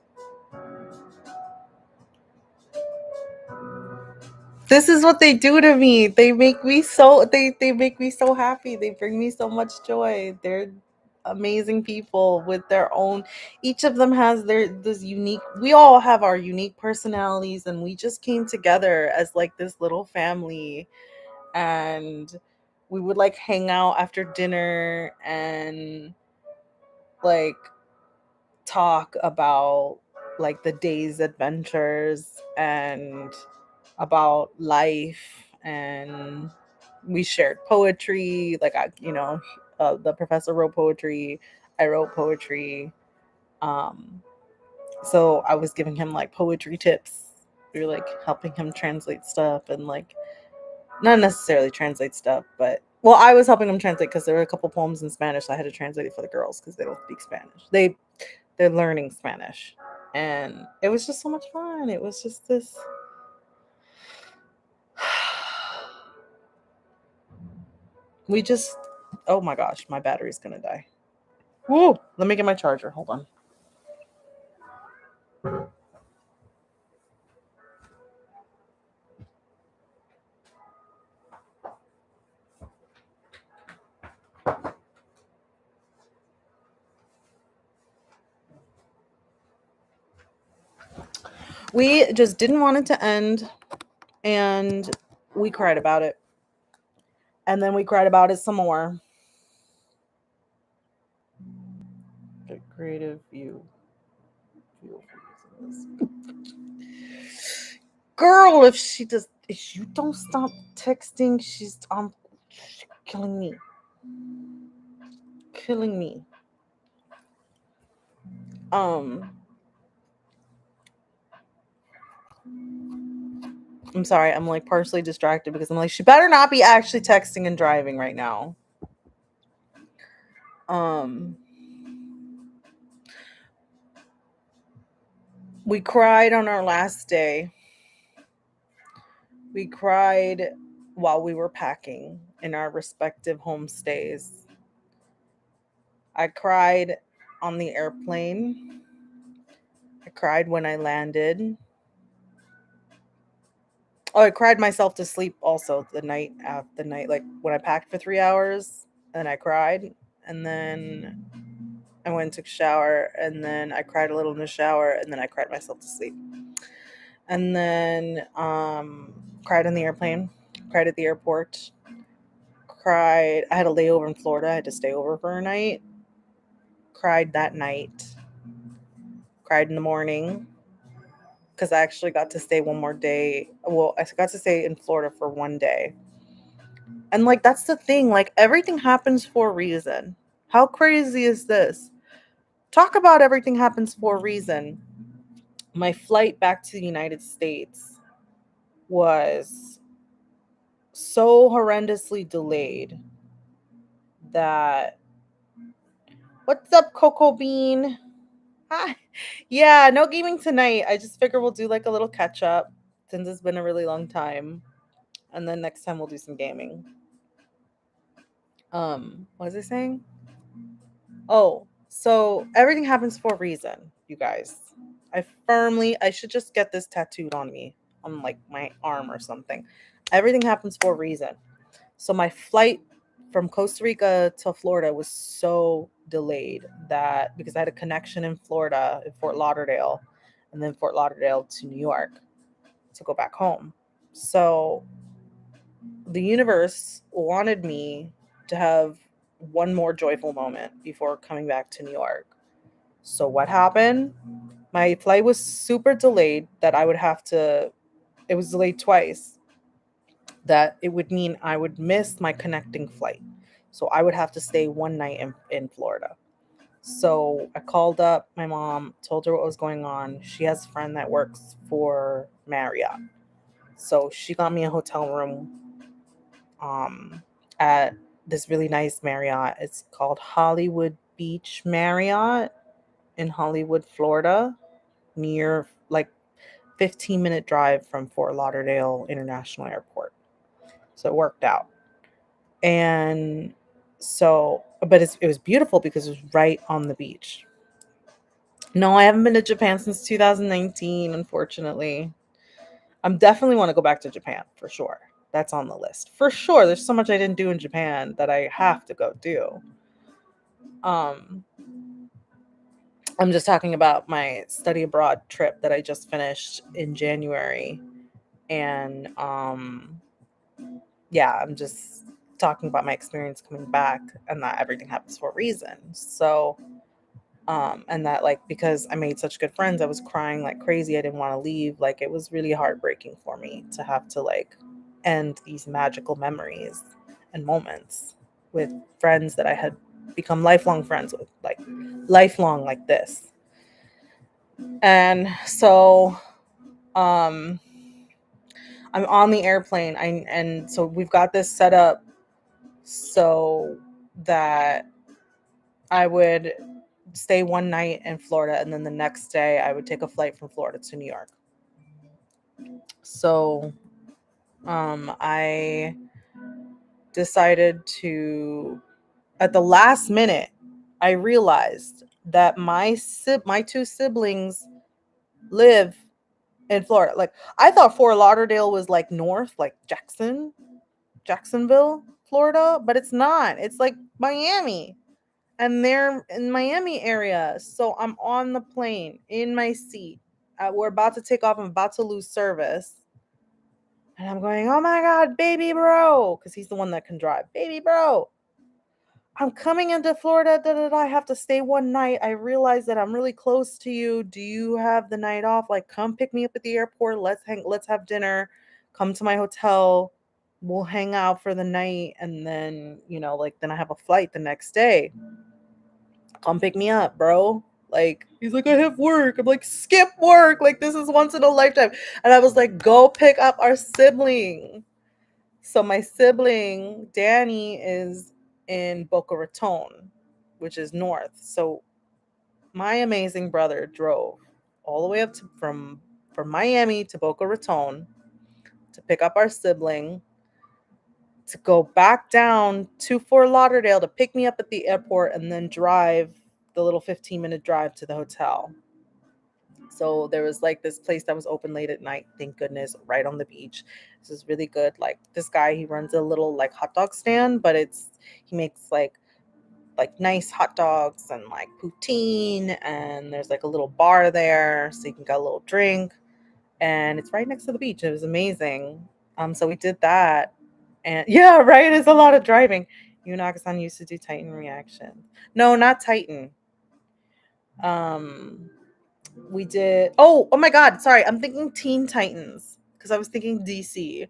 this is what they do to me. They make me so happy. They bring me so much joy. They're amazing people with their own, each of them has their this unique, we all have our unique personalities, and we just came together as like this little family, and we would like hang out after dinner and like talk about like the day's adventures and about life, and we shared poetry, like the professor wrote poetry, I wrote poetry. um so I was giving him like poetry tips. We were like helping him translate stuff, and like not necessarily translate stuff, but well, I was helping him translate because there were a couple poems in Spanish, so I had to translate it for the girls because they don't speak Spanish. They're learning Spanish, and it was just so much fun. It was just this. We just, oh my gosh, my battery's gonna die. Whoa, let me get my charger. Hold on. We just didn't want it to end, and we cried about it. And then we cried about it some more. The creative view. Girl, if you don't stop texting, she's killing me. Killing me. Um I'm sorry, I'm like partially distracted because I'm like, she better not be actually texting and driving right now. Um we cried on our last day. We cried while we were packing in our respective homestays. I cried on the airplane. I cried when I landed. Oh, I cried myself to sleep also the night after like when I packed for 3 hours, and I cried, and then I went and took a shower, and then I cried a little in the shower, and then I cried myself to sleep. And then cried in the airplane, cried at the airport, cried. I had a layover in Florida. I had to stay over for a night. Cried that night. Cried in the morning because I actually got to stay one more day. Well, I got to stay in Florida for one day. And like that's the thing, like everything happens for a reason. How crazy is this? Talk about everything happens for a reason. My flight back to the United States was so horrendously delayed that what's up, Coco Bean? Hi. Yeah, no gaming tonight. I just figure we'll do like a little catch up since it's been a really long time. And then next time we'll do some gaming. What was I saying? Oh, so everything happens for a reason, you guys. I should just get this tattooed on me, on like my arm or something. Everything happens for a reason. So my flight from Costa Rica to Florida was so delayed that because I had a connection in Florida, in Fort Lauderdale, and then Fort Lauderdale to New York to go back home. So the universe wanted me to have one more joyful moment before coming back to New York. So what happened? My flight was super delayed that I would have to it was delayed twice. That it would mean I would miss my connecting flight. So I would have to stay one night in Florida. So I called up my mom, told her what was going on. She has a friend that works for Marriott. So she got me a hotel room um, at this really nice Marriott. It's called Hollywood Beach Marriott in Hollywood, Florida, near like 15-minute drive from Fort Lauderdale International Airport. So it worked out. And so, but it was beautiful because it was right on the beach. No, I haven't been to Japan since 2019, unfortunately. I'm definitely want to go back to Japan for sure. That's on the list. For sure. There's so much I didn't do in Japan that I have to go do. Um I'm just talking about my study abroad trip that I just finished in January. And yeah, I'm just talking about my experience coming back and that everything happens for a reason. So and that like because I made such good friends, I was crying like crazy. I didn't want to leave. Like it was really heartbreaking for me to have to like end these magical memories and moments with friends that I had become lifelong friends with, like lifelong like this. And so um I'm on the airplane. And so we've got this set up so that I would stay one night in Florida and then the next day I would take a flight from Florida to New York. So I decided to at the last minute I realized that my two siblings live in Florida. Like I thought Fort Lauderdale was like north, like Jacksonville, Florida, but it's not. It's like Miami. And they're in Miami area. So I'm on the plane in my seat. We're about to take off. I'm about to lose service. And I'm going, oh my God, baby bro. Because he's the one that can drive. Baby bro. I'm coming into Florida. Da, da, da. I have to stay one night. I realize that I'm really close to you. Do you have the night off? Like, come pick me up at the airport. Let's have dinner. Come to my hotel. We'll hang out for the night. And then, like then I have a flight the next day. Come pick me up, bro. Like, he's like, I have work. I'm like, skip work. Like, this is once in a lifetime. And I was like, go pick up our sibling. So my sibling, Danny, is in Boca Raton, which is north. So my amazing brother drove all the way up from Miami to Boca Raton to pick up our sibling, to go back down to Fort Lauderdale to pick me up at the airport and then drive the little 15-minute drive to the hotel. So there was like this place that was open late at night, thank goodness, right on the beach. This is really good. Like this guy, he runs a little like hot dog stand, but he makes like like nice hot dogs and like poutine, and there's like a little bar there so you can get a little drink, and it's right next to the beach. It was amazing. So we did that, and yeah, right. It's a lot of driving. Unaka-san used to do Titan reaction. No, not Titan. Um, we did. Oh my God. Sorry, I'm thinking Teen Titans because I was thinking DC.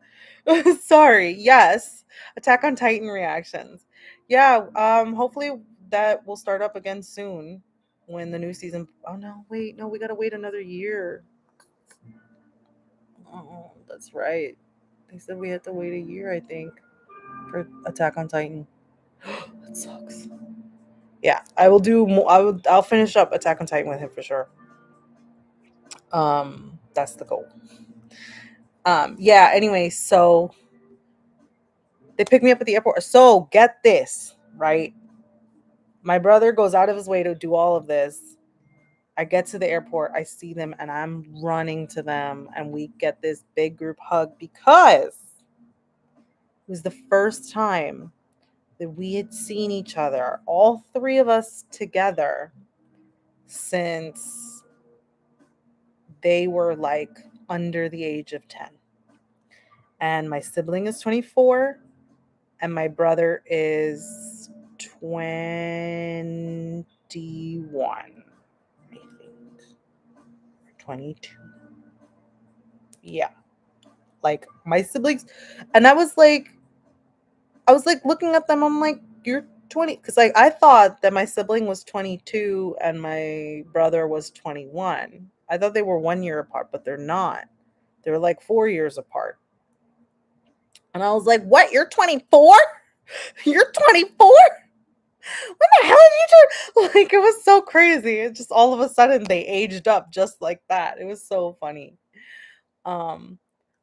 Sorry. Yes, Attack on Titan reactions. Yeah. Hopefully that will start up again soon when the new season. Oh no, wait, no, we gotta wait another year. Oh, that's right. They said we had to wait a year, I think, for Attack on Titan. That sucks. Yeah, I will do more. I'll finish up Attack on Titan with him for sure. That's the goal. Yeah, anyway, so they pick me up at the airport. So get this, right? My brother goes out of his way to do all of this. I get to the airport, I see them, and I'm running to them, and we get this big group hug because it was the first time that we had seen each other, all three of us together, since they were like under the age of 10. And my sibling is 24, and my brother is 21, I think. 22. Yeah. Like my siblings. And I was like looking at them, I'm like, you're 20, because like I thought that my sibling was 22 and my brother was 21. I thought they were 1 year apart, but they're not. They're like 4 years apart. And I was like, what? You're 24? You're 24? When the hell did you turn? Like, it was so crazy. It just all of a sudden they aged up just like that. It was so funny. Um,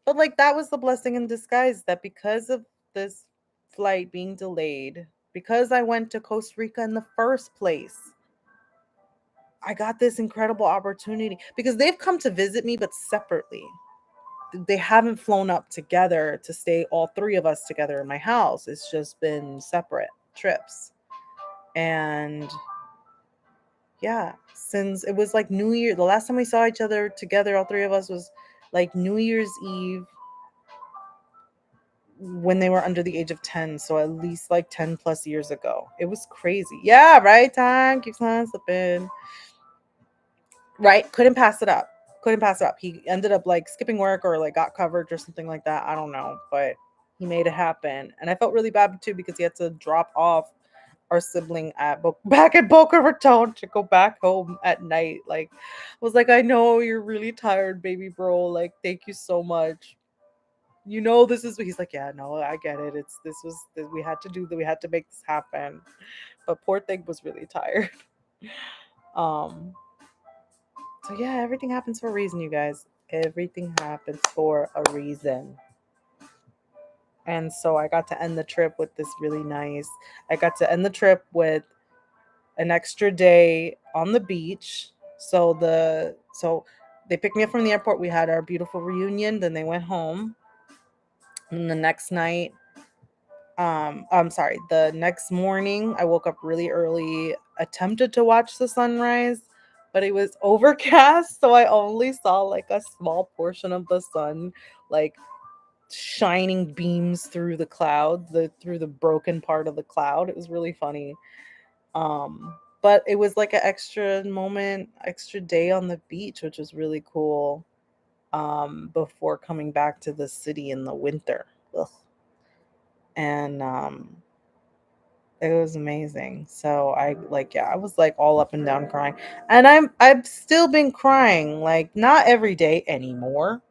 but like that was the blessing in disguise, that because of this flight being delayed, because I went to Costa Rica in the first place, I got this incredible opportunity because they've come to visit me, but separately. They haven't flown up together to stay all three of us together in my house. It's just been separate trips. And yeah, since it was like New Year, the last time we saw each other together, all three of us, was like New Year's Eve when they were under the age of 10. So at least like 10 plus years ago. It was crazy. Yeah, right? Time keeps on slipping. Right? Couldn't pass it up. Couldn't pass it up. He ended up like skipping work or like got coverage or something like that. I don't know. But he made it happen. And I felt really bad too because he had to drop off our sibling at back at Boca Raton to go back home at night. Like, I was like, I know you're really tired, baby bro. Like, thank you so much. You know this is. He's like, yeah, no, I get it. We had to do that. We had to make this happen. But poor thing was really tired. Um. So yeah, everything happens for a reason, you guys. Everything happens for a reason. And so I got to end the trip with this really nice. I got to end the trip with an extra day on the beach. So they picked me up from the airport. We had our beautiful reunion. Then they went home. And the next night, I'm sorry, the next morning, I woke up really early, attempted to watch the sunrise, but it was overcast, so I only saw like a small portion of the sun, like shining beams through the cloud, through the broken part of the cloud. It was really funny. But it was like an extra moment, extra day on the beach, which was really cool. Before coming back to the city in the winter. Ugh. And it was amazing. So I like, yeah, I was like all up and down crying. And I've still been crying, like not every day anymore,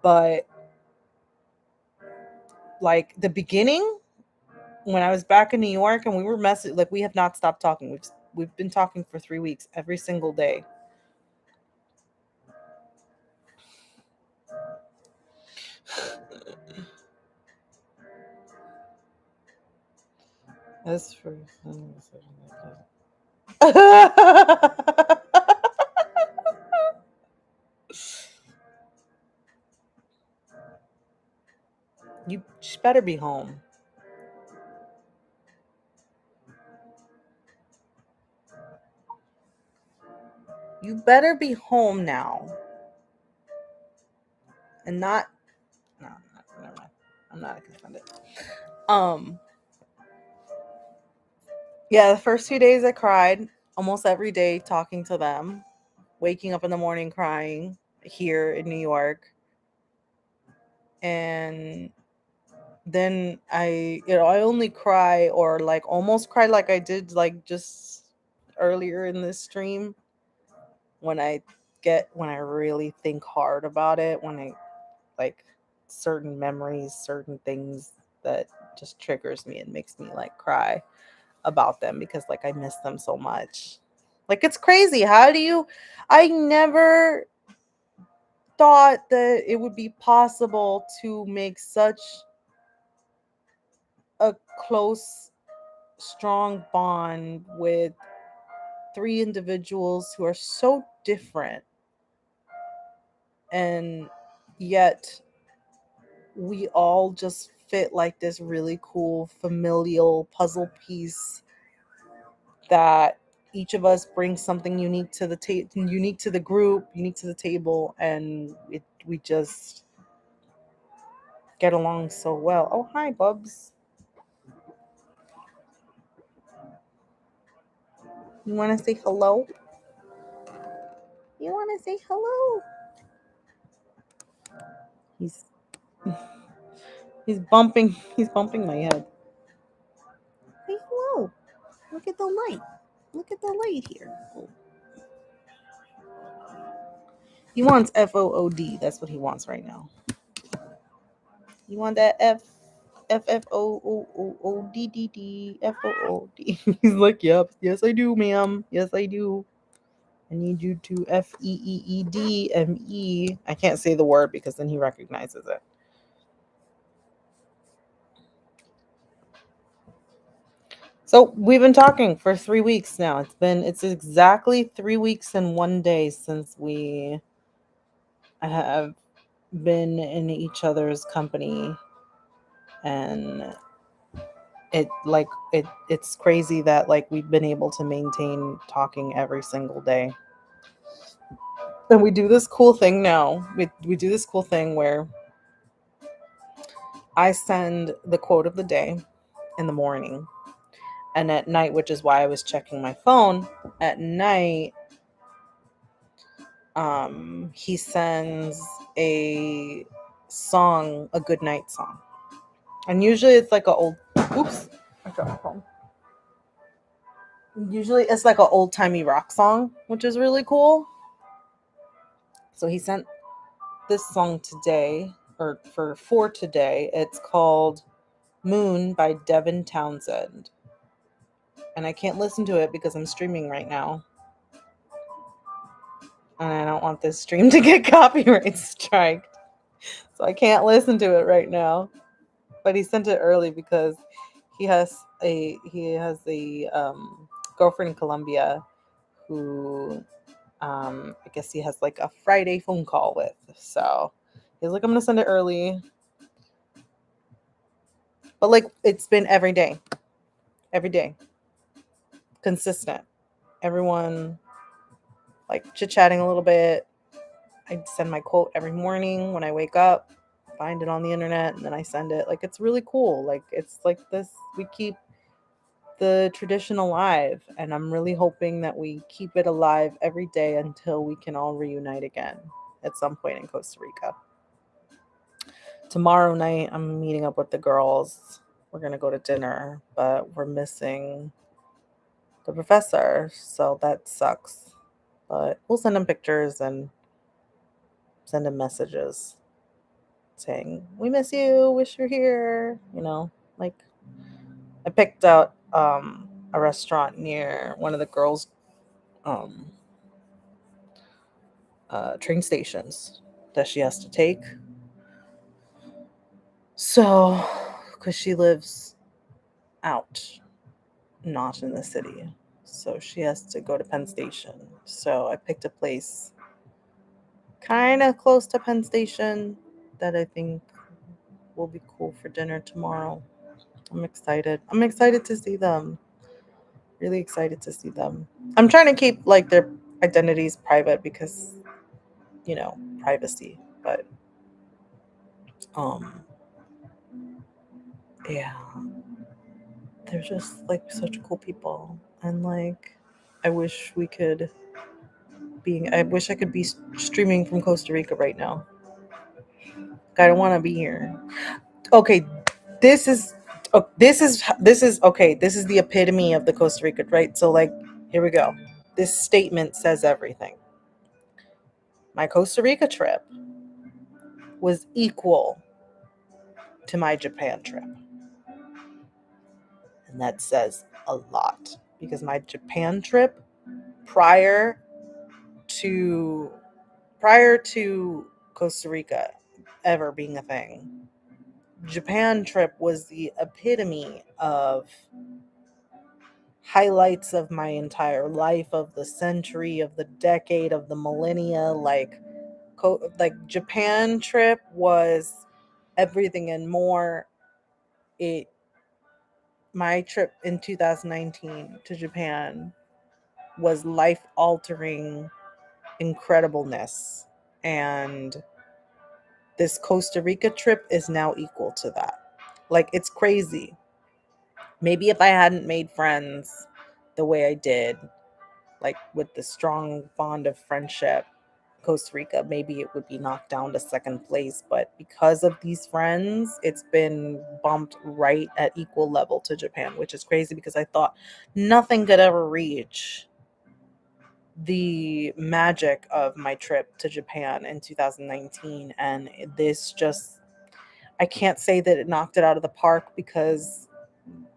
but like the beginning when I was back in New York and we were messing, like we have not stopped talking. We've been talking for 3 weeks every single day. That's for you better be home. You better be home now. And not, no, never mind. I'm not offended. Yeah, the first 2 days I cried almost every day talking to them, waking up in the morning crying here in New York. And then I only cry or like almost cry like I did like just earlier in this stream when I really think hard about it, when I like certain memories, certain things that just triggers me and makes me like cry about them because like I miss them so much. Like it's crazy. I never thought that it would be possible to make such a close, strong bond with three individuals who are so different, and yet we all just fit like this really cool familial puzzle piece that each of us brings something unique to the unique to the group, unique to the table, and we just get along so well. Oh, hi, Bubs. You want to say hello? You want to say hello? He's he's bumping my head. Say hello. Look at the light. Look at the light here. Oh. He wants FOOD. That's what he wants right now. You want that FFOODDD. He's like, yep, yes I do, ma'am. Yes I do. I need you to FEEEDME. I can't say the word because then he recognizes it. So we've been talking for 3 weeks now. It's exactly 3 weeks and 1 day since we have been in each other's company, and it's crazy that like we've been able to maintain talking every single day. And we do this cool thing now. We do this cool thing where I send the quote of the day in the morning, and at night, which is why I was checking my phone at night, he sends a song, a good night song. And usually it's like oops, I dropped my phone. Usually it's like an old timey rock song, which is really cool. So he sent this song today, or for today. It's called Moon by Devin Townsend. And I can't listen to it because I'm streaming right now. And I don't want this stream to get copyright striked. So I can't listen to it right now. But he sent it early because he has a girlfriend in Colombia who I guess he has like a Friday phone call with. So he's like, I'm gonna send it early. But like it's been every day. Consistent. Everyone like chit-chatting a little bit. I send my quote every morning when I wake up, find it on the internet, and then I send it. Like it's really cool. Like it's like this, we keep the tradition alive, and I'm really hoping that we keep it alive every day until we can all reunite again at some point in Costa Rica. Tomorrow night I'm meeting up with the girls. We're gonna go to dinner, but we're missing the professor, so that sucks. But we'll send him pictures and send him messages saying, we miss you, wish you're here. Like I picked out a restaurant near one of the girls' um, train stations that she has to take. So, because she lives out, not in the city. So she has to go to Penn Station. So I picked a place kind of close to Penn Station that I think will be cool for dinner tomorrow. I'm excited. I'm excited to see them. Really excited to see them. I'm trying to keep like identity is private because, privacy. But um yeah, they're just like such cool people. And like I wish we could I wish I could be streaming from Costa Rica right now. I don't want to be here. Okay, this is this is okay. This is the epitome of the Costa Rica, right? So like, here we go. This statement says everything. My Costa Rica trip was equal to my Japan trip. And that says a lot because my Japan trip prior to Costa Rica ever being a thing, Japan trip was the epitome of highlights of my entire life, of the century, of the decade, of the millennia. Like Japan trip was everything and more. It My trip in 2019 to Japan was life altering incredibleness, and this Costa Rica trip is now equal to that. Like, it's crazy. Maybe if I hadn't made friends the way I did, like with the strong bond of friendship, Costa Rica, maybe it would be knocked down to second place. But because of these friends, it's been bumped right at equal level to Japan, which is crazy because I thought nothing could ever reach the magic of my trip to Japan in 2019. And this just, I can't say that it knocked it out of the park because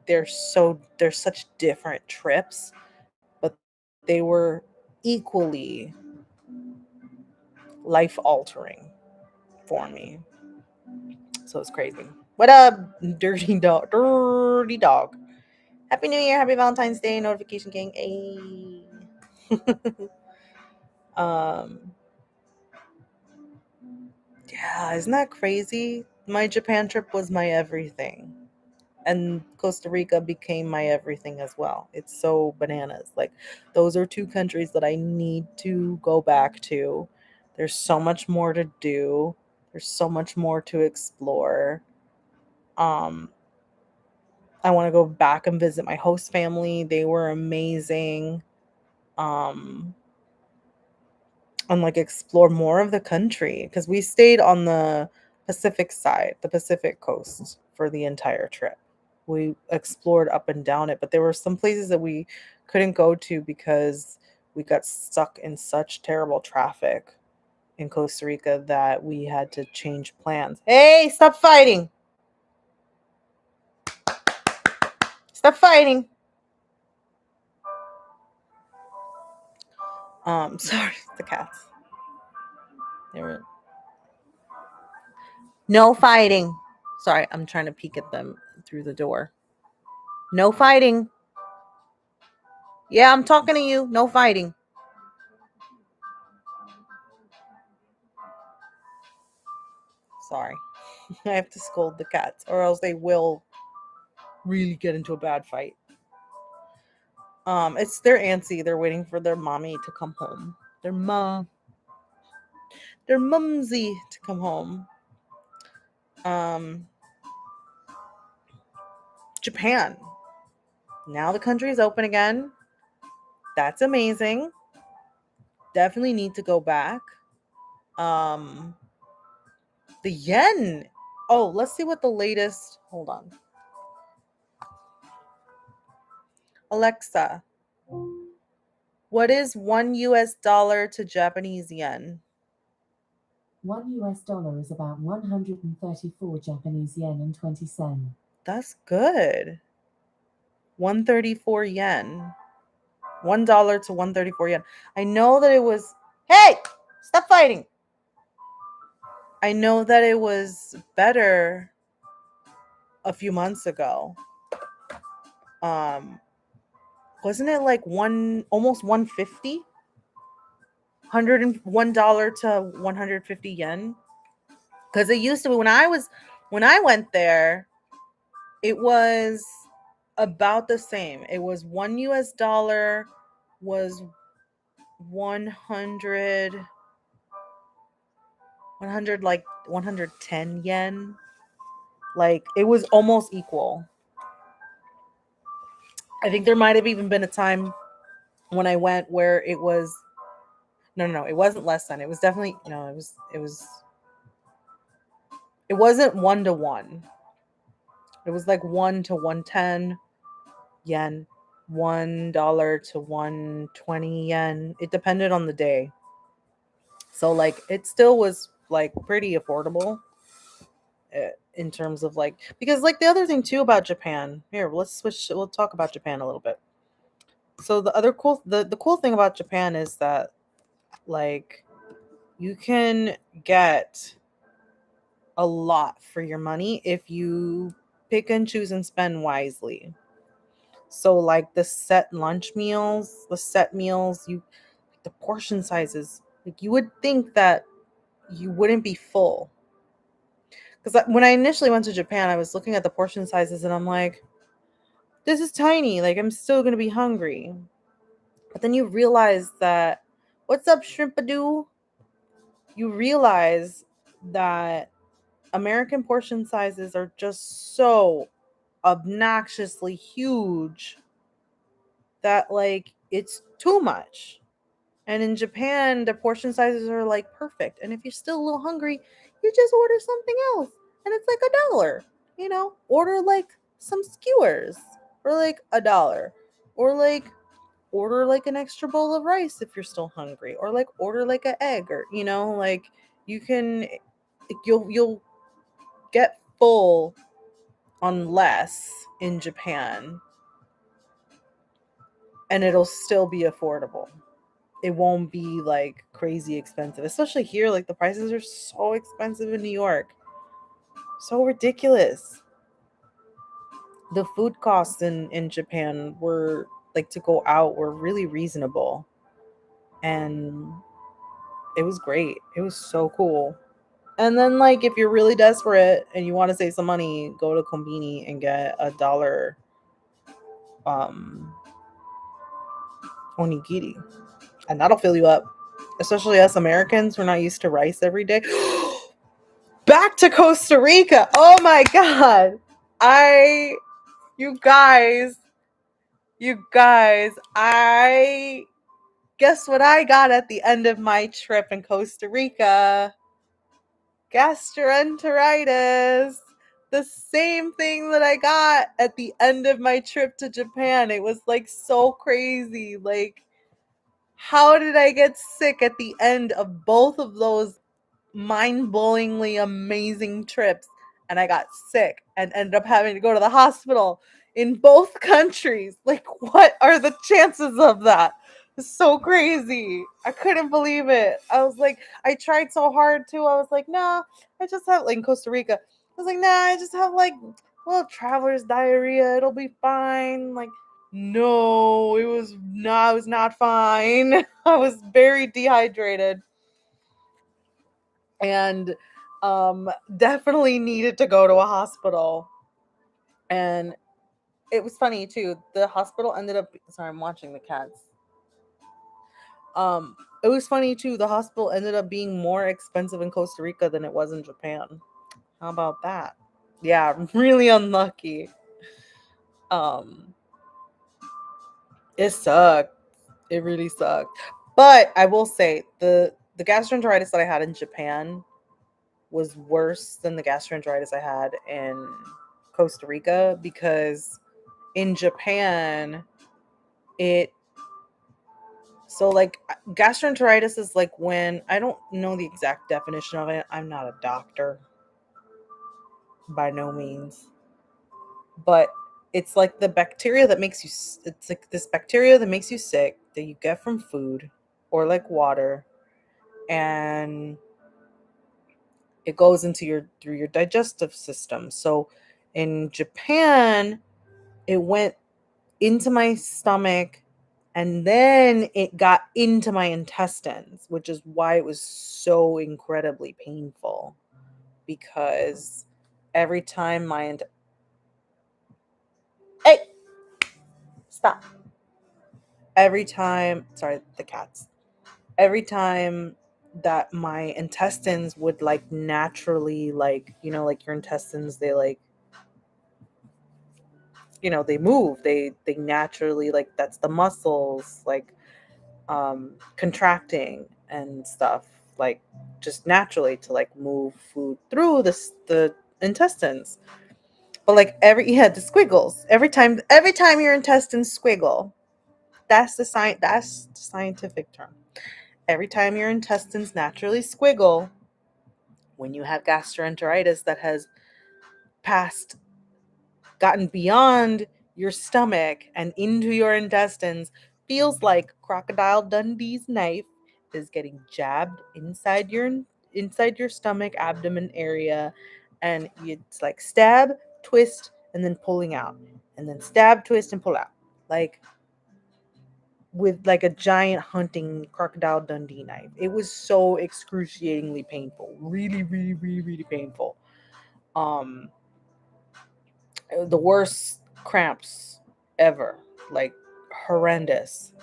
they're such different trips, but they were equally life altering for me. So it's crazy. What up, dirty dog? Dirty dog. Happy New Year. Happy Valentine's Day. Notification gang. Hey. um. Yeah, isn't that crazy? My Japan trip was my everything. And Costa Rica became my everything as well. It's so bananas. Like, those are two countries that I need to go back to. There's so much more to do. There's so much more to explore. Um, I want to go back and visit my host family. They were amazing. Um, and like explore more of the country because we stayed on the Pacific side, the Pacific coast for the entire trip. We explored up and down it, but there were some places that we couldn't go to because we got stuck in such terrible traffic in Costa Rica that we had to change plans. Hey, stop fighting. Stop fighting. Sorry, the cats. They were no fighting. Sorry, I'm trying to peek at them through the door. No fighting. Yeah, I'm talking to you. No fighting. Sorry. I have to scold the cats or else they will really get into a bad fight. It's their antsy. They're waiting for their mommy to come home. Their mumsy to come home. Um Japan. Now the country is open again. That's amazing. Definitely need to go back. Um the yen. Oh, let's see what the latest. Hold on. Alexa, what is $1 to Japanese yen? $1 is about 134 Japanese yen and 20 cents. That's good. 134 yen. $1 to 134 yen. I know that it was. Hey! Stop fighting! I know that it was better a few months ago. Um, wasn't it like almost 150? $101 to 150 yen? Because it used to be when I went there, it was about the same. It was $1 was 100, 100, like 110 yen. Like it was almost equal. I think there might have even been a time when I went where it was no, it wasn't less than. It was definitely no, it wasn't 1 to 1. It was like 1 to 110 yen, $1 to 120 yen. It depended on the day. So like it still was like pretty affordable in terms of like because like the other thing too about Japan. Here, let's switch. We'll talk about Japan a little bit. So the cool thing about Japan is that like you can get a lot for your money if you pick and choose and spend wisely. So like the set lunch meals, the set meals, the portion sizes, like you would think that you wouldn't be full. Because when I initially went to Japan, I was looking at the portion sizes and I'm like, this is tiny. Like I'm still gonna be hungry. But then you realize that, what's up, shrimpadoo? You realize that American portion sizes are just so obnoxiously huge that like it's too much. And in Japan, the portion sizes are like perfect. And if you're still a little hungry, you just order something else. And it's like $1. Order like some skewers for like $1. Or like order like an extra bowl of rice if you're still hungry. Or like order like an egg or like you can you'll get full on less in Japan and it'll still be affordable. It won't be like crazy expensive, especially here. Like the prices are so expensive in New York, so ridiculous. The food costs in Japan were like to go out were really reasonable, and it was great. It was so cool. And then like if you're really desperate and you want to save some money, go to Kombini and get $1 um onigiri, and that'll fill you up. Especially us Americans, we're not used to rice every day. Back to Costa Rica. Oh my god. I you guys, I guess what I got at the end of my trip in Costa Rica? Gastroenteritis. The same thing that I got at the end of my trip to Japan. It was like so crazy. Like, how did I get sick at the end of both of those mind-blowingly amazing trips? And I got sick and ended up having to go to the hospital in both countries. Like, what are the chances of that? It's so crazy. I couldn't believe it. I was like, I tried so hard too. I was like, nah, I just have like in Costa Rica. I was like, nah, I just have like a little traveler's diarrhea. It'll be fine. Like, no, it was not fine. I was very dehydrated and definitely needed to go to a hospital. And it was funny too. The hospital ended up sorry, I'm watching the cats. It was funny too. The hospital ended up being more expensive in Costa Rica than it was in Japan. How about that? Yeah, really unlucky. Um, it sucked. It really sucked. But I will say the gastroenteritis that I had in Japan was worse than the gastroenteritis I had in Costa Rica because in Japan it so like gastroenteritis is like when I don't know the exact definition of it. I'm not a doctor by no means. But it's like the bacteria that makes you it's like this bacteria that makes you sick that you get from food or like water, and it goes into your through your digestive system. So in Japan, it went into my stomach and then it got into my intestines, which is why it was so incredibly painful because every time hey, stop. Every time, sorry, the cats. every time that my intestines would like naturally, like, like your intestines, they like, they move, they naturally, like, that's the muscles, like, contracting and stuff, like, just naturally to like move food through the intestines. But like the squiggles, every time your intestines squiggle, that's the scientific term. Every time your intestines naturally squiggle, when you have gastroenteritis that has passed, gotten beyond your stomach and into your intestines, feels like Crocodile Dundee's knife is getting jabbed inside your stomach abdomen area, and it's like stab, twist, and then pulling out, and then stab, twist, and pull out, like with like a giant hunting Crocodile Dundee knife. It was so excruciatingly painful, really, really, really, really painful. Um, the worst cramps ever, like horrendous.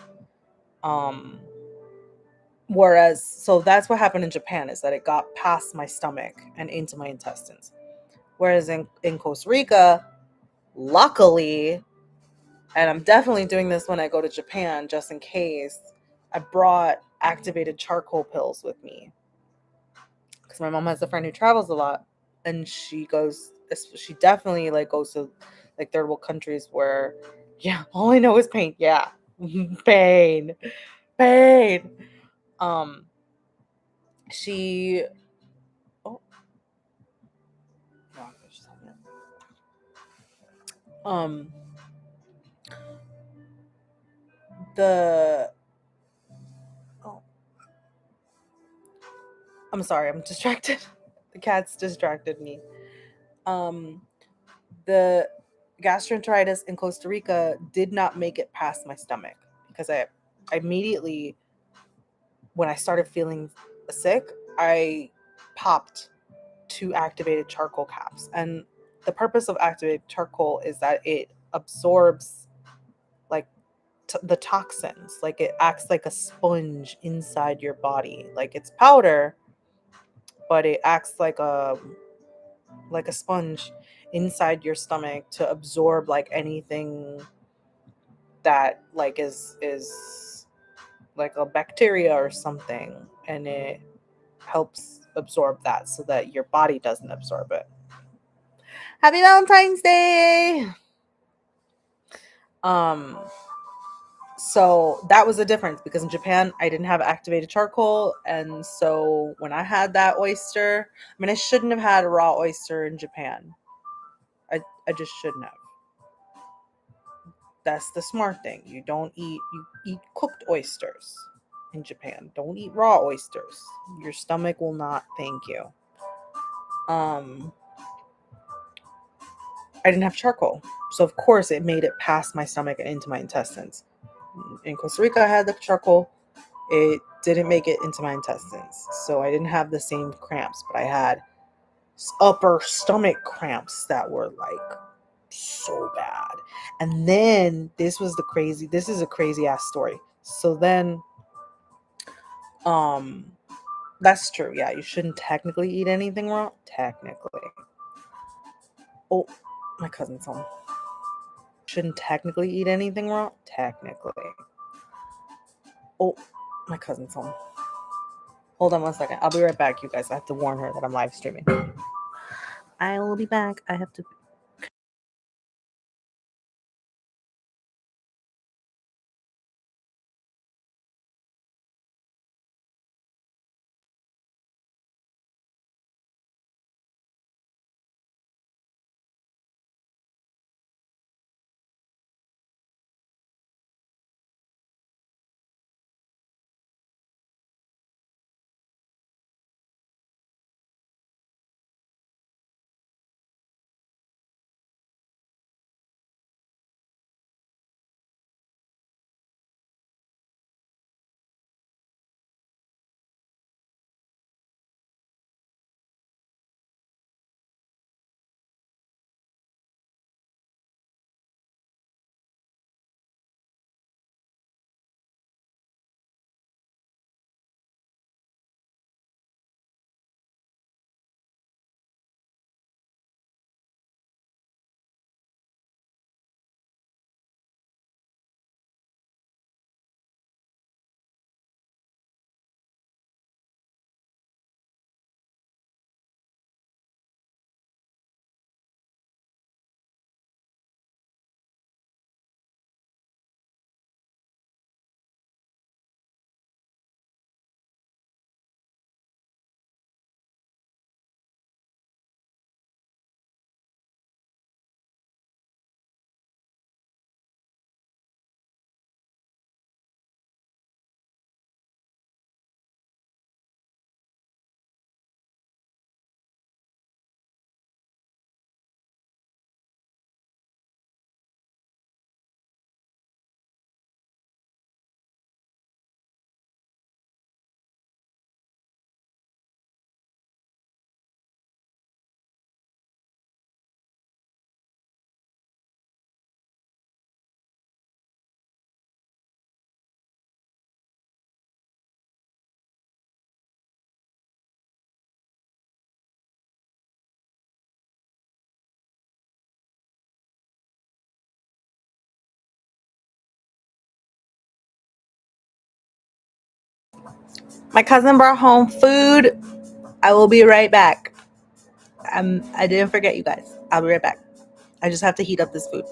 Um, Whereas, so that's what happened in Japan, is that it got past my stomach and into my intestines. Whereas in Costa Rica, luckily, and I'm definitely doing this when I go to Japan just in case, I brought activated charcoal pills with me because my mom has a friend who travels a lot, and she definitely like goes to like third world countries where, yeah, all I know is pain. Yeah, pain, pain. Um, she, oh, no, just a second. Um, the, oh, I'm sorry, I'm distracted. The cat's distracted me. Um, the gastroenteritis in Costa Rica did not make it past my stomach because I immediately, when I started feeling sick, I popped 2 activated charcoal caps. And the purpose of activated charcoal is that it absorbs like the toxins. Like it acts like a sponge inside your body. Like it's powder, but it acts like a sponge inside your stomach to absorb like anything that like is like a bacteria or something, and it helps absorb that so that your body doesn't absorb it. Happy Valentine's Day. um so that was the difference, because in Japan I didn't have activated charcoal, and so when I had that oyster, I mean, I shouldn't have had a raw oyster in Japan. I just shouldn't have. That's the smart thing. You eat cooked oysters in Japan. Don't eat raw oysters. Your stomach will not thank you. Um I didn't have charcoal. So of course it made it past my stomach and into my intestines. In Costa Rica I had the charcoal. It didn't make it into my intestines. So I didn't have the same cramps, but I had upper stomach cramps that were like so bad. And then this is a crazy ass story. So then um that's true. Yeah, you shouldn't technically eat anything raw. Technically. Oh, my cousin's home. Shouldn't technically eat anything raw. Technically. Oh, my cousin's home. Hold on 1 second. I'll be right back, you guys. I have to warn her that I'm live streaming. I will be back. I have to My cousin brought home food. I will be right back. I didn't forget you guys. I'll be right back. I just have to heat up this food.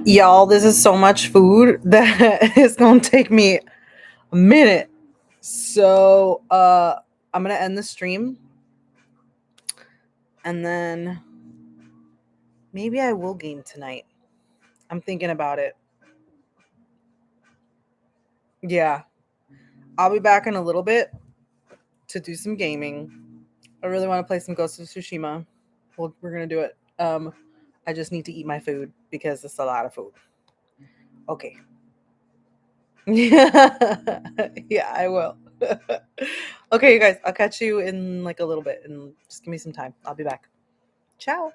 Y'all, this is so much food that it's gonna take me a minute. So I'm gonna end the stream and then maybe I will game tonight. I'm thinking about it. Yeah. I'll be back in a little bit to do some gaming. I really want to play some Ghost of Tsushima. Well, we're gonna do it. I just need to eat my food because it's a lot of food. Okay. Yeah, I will. Okay, you guys, I'll catch you in like a little bit and just give me some time. I'll be back. Ciao.